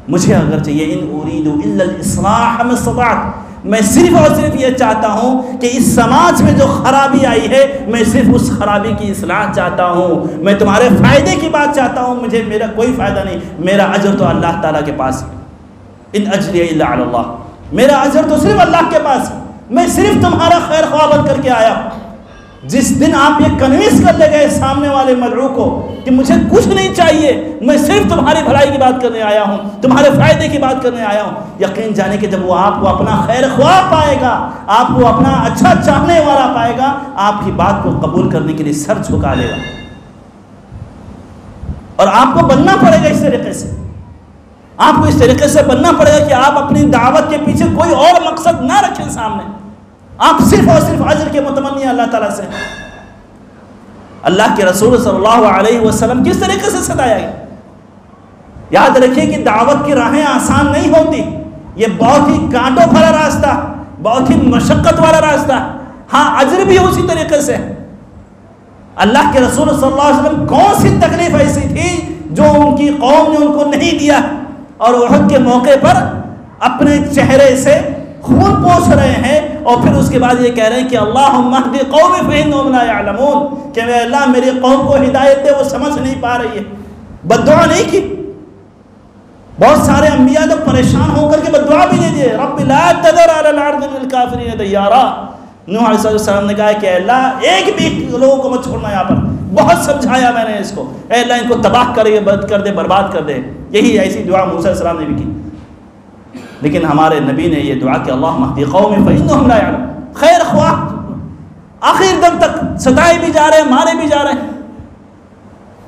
مجھے اگر چاہیے ان اريد الا الاصلاح ما استطعت، میں صرف اور صرف یہ چاہتا ہوں کہ اس سماج میں جو خرابی آئی ہے میں صرف اس خرابی کی اصلاح چاہتا ہوں، میں تمہارے فائدے کی بات چاہتا ہوں، مجھے میرا کوئی فائدہ نہیں، میرا اجر تو اللہ تعالیٰ کے پاس ہے، ان اجری الا علی اللہ، میرا اجر تو صرف اللہ کے پاس ہے، میں صرف تمہارا خیر خواہ بن کر کے آیا ہوں۔ جس دن آپ یہ کنوینس کر لے گئے سامنے والے مدعو کو کہ مجھے کچھ نہیں چاہیے، میں صرف تمہاری بھلائی کی بات کرنے آیا ہوں، تمہارے فائدے کی بات کرنے آیا ہوں، یقین جانے کہ جب وہ آپ کو اپنا خیر خواہ پائے گا، آپ کو اپنا اچھا چاہنے والا پائے گا، آپ کی بات کو قبول کرنے کے لیے سر جھکا لے گا، اور آپ کو بننا پڑے گا اس طریقے سے، آپ کو اس طریقے سے بننا پڑے گا کہ آپ اپنی دعوت کے پیچھے کوئی اور مقصد نہ رکھیں سامنے، آپ صرف اور صرف اجر کے متمنی اللہ تعالیٰ سے۔ اللہ کے رسول صلی اللہ علیہ وسلم کس طریقے سے ستایا گیا؟ یاد رکھیے کہ دعوت کی راہیں آسان نہیں ہوتی، یہ بہت ہی کانٹوں بھرا راستہ، بہت ہی مشقت والا راستہ، ہاں اجر بھی اسی طریقے سے۔ اللہ کے رسول صلی اللہ علیہ وسلم کون سی تکلیف ایسی تھی جو ان کی قوم نے ان کو نہیں دیا، اور احد کے موقع پر اپنے چہرے سے خون پوچھ رہے ہیں، اور پھر اس کے بعد یہ کہہ رہے ہیں کہ اللہم اہد قومی فإنہم لا یعلمون، کہ اے اللہ میری قوم کو ہدایت دے، وہ سمجھ نہیں پا رہی ہے۔ بد دعا نہیں کی، بہت سارے انبیاء جب پریشان ہو کر کے بد دعا بھی نہیں دیے، رب لا تذر علی الارض من الکافرین دیارا۔ نوح علیہ السلام نے کہا کہ اے اللہ ایک بھی لوگوں کو مت چھوڑنا یہاں پر، بہت سمجھایا میں نے اس کو، اے اللہ ان کو تباہ کر دے، برباد کر دے۔ یہی ایسی دعا موسیٰ علیہ السلام نے بھی کی۔ لیکن ہمارے نبی نے یہ دعا کہ اللہم اہد قومی فإنہم لا یعلمون، خیر خواہ آخر دم تک ستائے بھی جا رہے ہیں، مارے بھی جا رہے ہیں،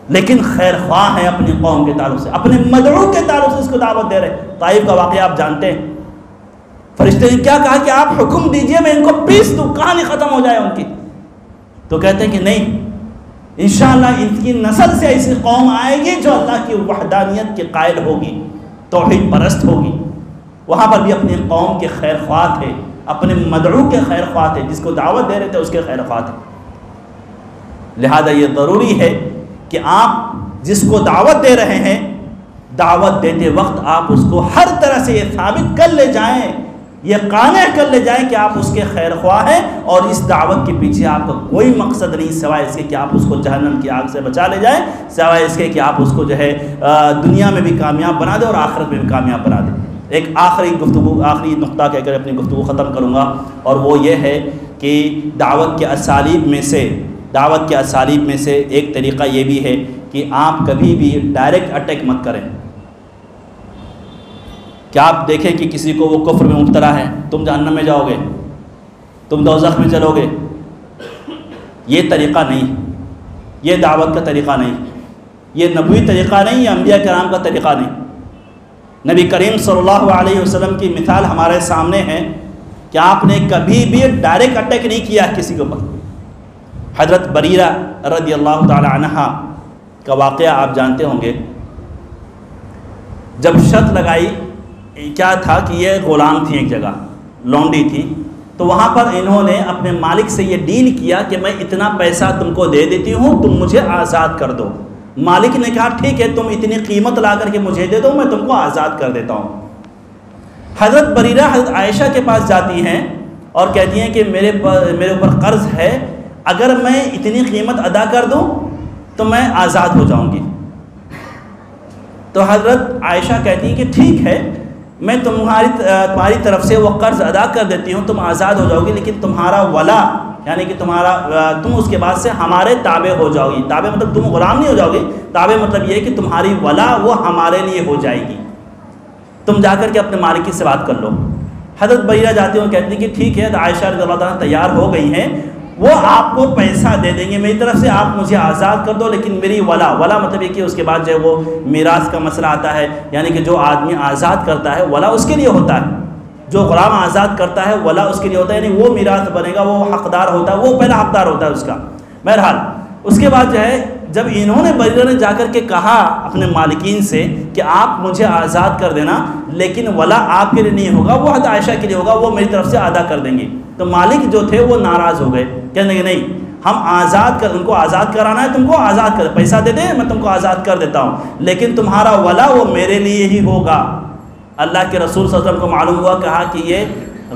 لیکن خیر خواہ ہیں اپنی قوم کے تعلق سے، اپنے مدعو کے تعلق سے اس کو دعوت دے رہے ہیں۔ طائف کا واقعہ آپ جانتے ہیں، فرشتے نے کیا کہا کہ آپ حکم دیجئے میں ان کو پیس دوں، کہانی ختم ہو جائے ان کی، تو کہتے ہیں کہ نہیں، انشاءاللہ ان کی نسل سے ایسی قوم آئے گی جو اللہ کی وحدانیت کے قائل ہوگی، توحید پرست ہوگی۔ وہاں پر بھی اپنی قوم کے خیر خواہ تھے، اپنے مدعو کے خیر خواہ تھے، جس کو دعوت دے رہے تھے اس کے خیر خواہ تھے۔ لہذا یہ ضروری ہے کہ آپ جس کو دعوت دے رہے ہیں، دعوت دیتے وقت آپ اس کو ہر طرح سے یہ ثابت کر لے جائیں، یہ قانع کر لے جائیں کہ آپ اس کے خیر خواہ ہیں، اور اس دعوت کے پیچھے آپ کا کوئی مقصد نہیں سوائے اس کے کہ آپ اس کو جہنم کی آگ سے بچا لے جائیں، سوائے اس کے کہ آپ اس کو جو ہے دنیا میں بھی کامیاب بنا دیں اور آخرت میں بھی کامیاب بنا دیں۔ ایک آخری نقطہ کہہ کر اپنی گفتگو ختم کروں گا، اور وہ یہ ہے کہ دعوت کے اسالیب میں سے ایک طریقہ یہ بھی ہے کہ آپ کبھی بھی ڈائریکٹ اٹیک مت کریں، کہ آپ دیکھیں کہ کسی کو وہ کفر میں مبتلا ہے، تم جہنم میں جاؤ گے، تم دوزخ میں چلو گے، یہ طریقہ نہیں، یہ دعوت کا طریقہ نہیں، یہ نبوی طریقہ نہیں، یہ انبیاء کرام کا طریقہ نہیں۔ نبی کریم صلی اللہ علیہ وسلم کی مثال ہمارے سامنے ہے کہ آپ نے کبھی بھی ڈائریکٹ اٹیک نہیں کیا کسی کے اوپر۔ حضرت بریرہ رضی اللہ تعالی عنہا کا واقعہ آپ جانتے ہوں گے، جب شرط لگائی، کیا تھا کہ یہ غلام تھی، ایک جگہ لونڈی تھی، تو وہاں پر انہوں نے اپنے مالک سے یہ ڈیل کیا کہ میں اتنا پیسہ تم کو دے دیتی ہوں، تم مجھے آزاد کر دو۔ مالک نے کہا ٹھیک ہے، تم اتنی قیمت لا کر کے مجھے دے دو، میں تم کو آزاد کر دیتا ہوں۔ حضرت بریرہ حضرت عائشہ کے پاس جاتی ہیں اور کہتی ہیں کہ میرے اوپر قرض ہے، اگر میں اتنی قیمت ادا کر دوں تو میں آزاد ہو جاؤں گی۔ تو حضرت عائشہ کہتی ہیں کہ ٹھیک ہے، میں تمہاری طرف سے وہ قرض ادا کر دیتی ہوں، تم آزاد ہو جاؤ گی، لیکن تمہارا ولا یعنی کہ تم اس کے بعد سے ہمارے تابع ہو جاؤ گی۔ تابع مطلب تم غلام نہیں ہو جاؤ گی، تابع مطلب یہ ہے کہ تمہاری ولا وہ ہمارے لیے ہو جائے گی، تم جا کر کے اپنے مالک سے بات کر لو۔ حضرت بریرہ جاتے ہیں، کہتے ہیں کہ ٹھیک ہے، عائشہ رضی اللہ تعالیٰ تیار ہو گئی ہیں، وہ آپ کو پیسہ دے دیں گے میری طرف سے، آپ مجھے آزاد کر دو، لیکن میری ولا مطلب یہ کہ اس کے بعد جو ہے وہ میراث کا مسئلہ آتا ہے، یعنی کہ جو آدمی آزاد کرتا ہے ولا اس کے لیے ہوتا ہے، جو غلام آزاد کرتا ہے ولا اس کے لیے ہوتا ہے، یعنی وہ میراث بنے گا، وہ حقدار ہوتا ہے، وہ پہلا حقدار ہوتا ہے اس کا۔ بہرحال اس کے بعد جو ہے جب انہوں نے بریرہ نے جا کر کے کہا اپنے مالکین سے کہ آپ مجھے آزاد کر دینا، لیکن ولا آپ کے لیے نہیں ہوگا، وہ حضرت عائشہ کے لیے ہوگا، وہ میری طرف سے ادا کر دیں گے، تو مالک جو تھے وہ ناراض ہو گئے، کہنے لگے نہیں، ہم ان کو آزاد کرانا ہے، تم کو آزاد کر، پیسہ دے دیں میں تم کو آزاد کر دیتا ہوں، لیکن تمہارا ولا وہ میرے لیے ہی ہوگا۔ اللہ کے رسول صلی اللہ علیہ وسلم کو معلوم ہوا، کہا کہ یہ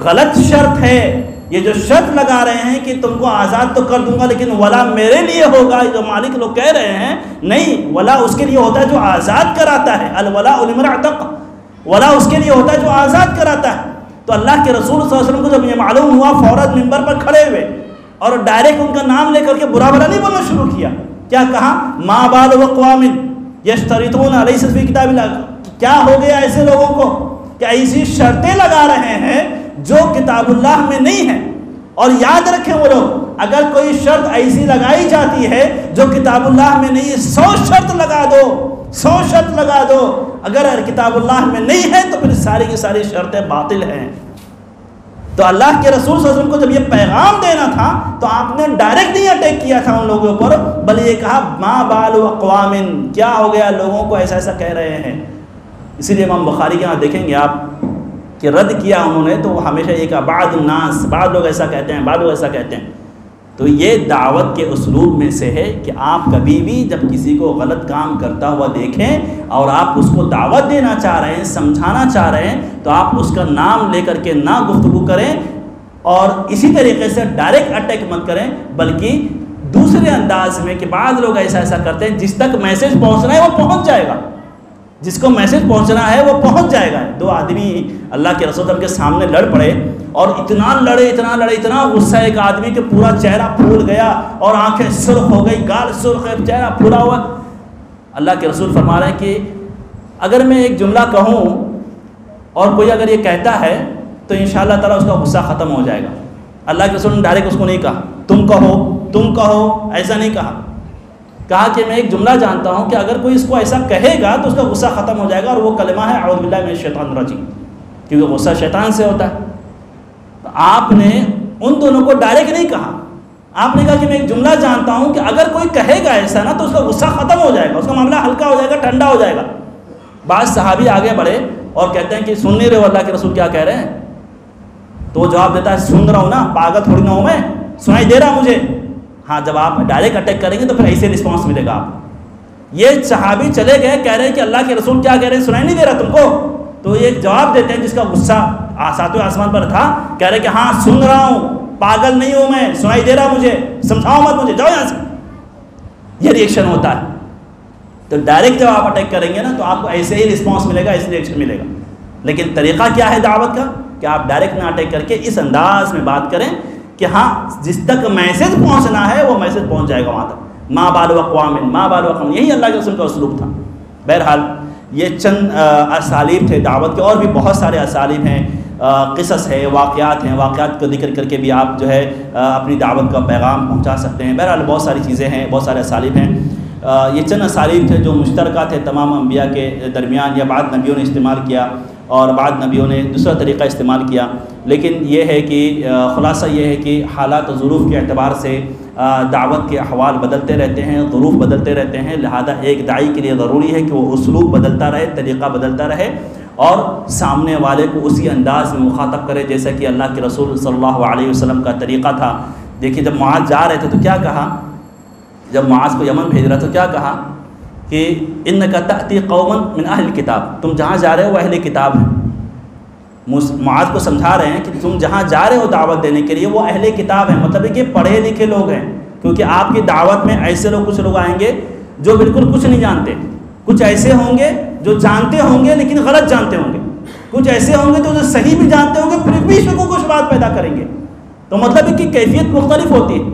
غلط شرط ہے، یہ جو شرط لگا رہے ہیں کہ تم کو آزاد تو کر دوں گا لیکن ولا میرے لیے ہوگا، جو مالک لوگ کہہ رہے ہیں نہیں، ولا اس کے لیے ہوتا ہے جو آزاد کراتا ہے، الولاء لمن اعتق، ولا اس کے لیے ہوتا ہے جو آزاد کراتا ہے۔ تو اللہ کے رسول صلی اللہ علیہ وسلم کو جب یہ معلوم ہوا، فوراً ممبر پر کھڑے ہوئے اور ڈائریکٹ ان کا نام لے کر کے برا بھلا نہیں بولنا شروع کیا۔ کیا کہا؟ ما بال اقوام یشترطون لیس فی کتاب اللہ، کیا ہو گیا ایسے لوگوں کو کہ ایسی شرطیں لگا رہے ہیں جو کتاب اللہ میں نہیں ہے۔ اور یاد رکھیں وہ لوگ، اگر کوئی شرط ایسی لگائی جاتی ہے جو کتاب اللہ میں نہیں ہے، 100 شرط لگا دو، 100 شرط لگا دو، اگر کتاب اللہ میں نہیں ہے تو پھر ساری کی ساری شرطیں باطل ہیں۔ تو اللہ کے رسول صلی اللہ علیہ وسلم کو جب یہ پیغام دینا تھا تو آپ نے ڈائریکٹ نہیں اٹیک کیا تھا ان لوگوں پر، بلکہ یہ کہا ما بال اقوام، کیا ہو گیا لوگوں کو ایسا ایسا کہہ رہے ہیں۔ اسی لیے امام بخاری کے ہاں دیکھیں گے آپ کہ رد کیا انہوں نے تو وہ ہمیشہ یہ کہا بعض الناس، بعض لوگ ایسا کہتے ہیں، بعض لوگ ایسا کہتے ہیں۔ تو یہ دعوت کے اسلوب میں سے ہے کہ آپ کبھی بھی جب کسی کو غلط کام کرتا ہوا دیکھیں اور آپ اس کو دعوت دینا چاہ رہے ہیں، سمجھانا چاہ رہے ہیں، تو آپ اس کا نام لے کر کے نہ گفتگو کریں، اور اسی طریقے سے ڈائریکٹ اٹیک مت کریں، بلکہ دوسرے انداز میں کہ بعض لوگ ایسا ایسا کرتے ہیں، جس تک میسج پہنچنا ہے وہ پہنچ جائے گا، جس کو میسج پہنچنا ہے وہ پہنچ جائے گا۔ 2 آدمی اللہ کے رسول کے سامنے لڑ پڑے اور اتنا لڑے، اتنا غصہ ایک آدمی کہ پورا چہرہ پھول گیا اور آنکھیں سرخ ہو گئی، گال سرخ ہے، چہرہ پھولا ہوا۔ اللہ کے رسول فرما رہے ہیں کہ اگر میں ایک جملہ کہوں اور کوئی اگر یہ کہتا ہے تو انشاءاللہ تعالیٰ اس کا غصہ ختم ہو جائے گا. اللہ کے رسول نے ڈائریکٹ اس کو نہیں کہا تم کہو, ایسا نہیں کہا. کہا کہ میں ایک جملہ جانتا ہوں کہ اگر کوئی اس کو ایسا کہے گا تو اس کا غصہ ختم ہو جائے گا, اور وہ کلمہ ہے اعوذ باللہ من الشیطان الرجیم, کیونکہ غصہ شیطان سے ہوتا ہے. تو آپ نے ان دونوں کو ڈائریکٹ نہیں کہا, آپ نے کہا کہ میں ایک جملہ جانتا ہوں کہ اگر کوئی کہے گا ایسا نا تو اس کا غصہ ختم ہو جائے گا, اس کا معاملہ ہلکا ہو جائے گا, ٹھنڈا ہو جائے گا. بعض صحابی آگے بڑھے اور کہتے ہیں کہ سن نہیں رہے ہو اللہ کے رسول کیا کہہ رہے ہیں؟ تو وہ جواب دیتا ہے سن رہا ہوں نا, پاگل تھوڑی نہ ہوں میں, سنائی دے رہا مجھے. ہاں جب آپ ڈائریکٹ اٹیک کریں گے تو پھر ایسے رسپانس ملے گا آپ. یہ صحابی چلے گئے کہہ رہے ہیں کہ اللہ کے رسول کیا کہہ رہے ہیں, سنائی نہیں دے رہا تم کو؟ تو یہ جواب دیتے ہیں جس کا غصہ ساتویں آسمان پر تھا, کہہ رہے کہ ہاں سن رہا ہوں, پاگل نہیں ہوں میں, سنائی دے رہا مجھے, سمجھاؤ مت مجھے, جاؤ یہاں سے. یہ ریئیکشن ہوتا ہے. تو ڈائریکٹ جب آپ اٹیک کریں گے نا تو آپ کو ایسے ہی رسپانس ملے گا, ایسے ریئیکشن ملے گا. لیکن طریقہ کیا ہے دعوت کا کہ آپ ڈائریکٹ نہ اٹیک کر کے اس انداز میں بات کریں کہ ہاں جس تک میسج پہنچنا ہے وہ میسج پہنچ جائے گا وہاں تک. ما بال اقوام, یہی اللہ کے رسول کا اسلوب تھا. بہرحال یہ چند اسالیب تھے دعوت کے, اور بھی بہت سارے اسالیب ہیں, قصص ہے, واقعات ہیں, واقعات کو ذکر کر کے بھی آپ جو ہے اپنی دعوت کا پیغام پہنچا سکتے ہیں. بہرحال بہت ساری چیزیں ہیں, بہت سارے اسالیب ہیں. یہ چند اسالیب تھے جو مشترکہ تھے تمام انبیاء کے درمیان, یا بعض نبیوں نے استعمال کیا اور بعض نبیوں نے دوسرا طریقہ استعمال کیا. لیکن یہ ہے کہ خلاصہ یہ ہے کہ حالات و ظروف کے اعتبار سے دعوت کے احوال بدلتے رہتے ہیں, ظروف بدلتے رہتے ہیں. لہذا ایک داعی کے لیے ضروری ہے کہ وہ اسلوب بدلتا رہے, طریقہ بدلتا رہے, اور سامنے والے کو اسی انداز میں مخاطب کرے جیسا کہ اللہ کے رسول صلی اللہ علیہ وسلم کا طریقہ تھا. دیکھیے جب معاذ جا رہے تھے تو کیا کہا, جب معاذ کو یمن بھیج رہا تو کیا کہا کہ انک تأتی قوما من اہل کتاب, تم جہاں جا رہے ہو وہ اہل کتاب ہیں. معاذ کو سمجھا رہے ہیں کہ تم جہاں جا رہے ہو دعوت دینے کے لیے وہ اہل کتاب ہیں, مطلب ہے کہ پڑھے لکھے لوگ ہیں. کیونکہ آپ کی دعوت میں ایسے لوگ, کچھ لوگ آئیں گے جو بالکل کچھ نہیں جانتے, کچھ ایسے ہوں گے جو جانتے ہوں گے لیکن غلط جانتے ہوں گے, کچھ ایسے ہوں گے تو جو صحیح بھی جانتے ہوں گے پھر بھی کچھ بات پیدا کریں گے. تو مطلب ہے کہ کیفیت مختلف ہوتی ہے,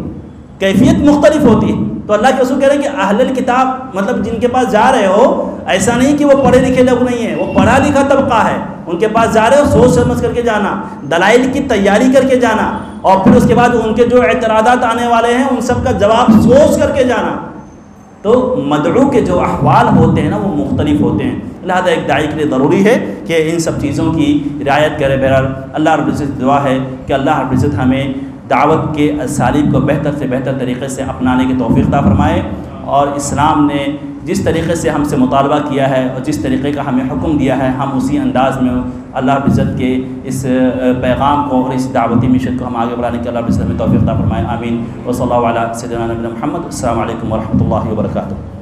کیفیت مختلف ہوتی ہے. تو اللہ کے رسول کہہ رہے ہیں کہ اہل الکتاب مطلب جن کے پاس جا رہے ہو, ایسا نہیں کہ وہ پڑھے لکھے لوگ نہیں ہیں, وہ پڑھا لکھا طبقہ ہے. ان کے پاس جا رہے ہو سوچ سمجھ کر کے جانا, دلائل کی تیاری کر کے جانا, اور پھر اس کے بعد ان کے جو اعتراضات آنے والے ہیں ان سب کا جواب سوچ کر کے جانا. تو مدعو کے جو احوال ہوتے ہیں نا وہ مختلف ہوتے ہیں. لہذا ایک داعی کے لیے ضروری ہے کہ ان سب چیزوں کی رعایت کرے. بہرحال اللہ رب العزت دعا ہے کہ اللہ رب العزت ہمیں دعوت کے اسالیب کو بہتر سے بہتر طریقے سے اپنانے کی توفیق عطا فرمائے, اور اسلام نے جس طریقے سے ہم سے مطالبہ کیا ہے اور جس طریقے کا ہمیں حکم دیا ہے ہم اسی انداز میں اللہ رب العزت کے اس پیغام کو اور اس دعوتی مشن کو ہم آگے بڑھانے کے اللہ رب العزت ہمیں توفیق عطا فرمائے. آمین. وصلی اللہ علی سیدنا نبینا محمد. السلام علیکم ورحمۃ اللہ وبرکاتہ.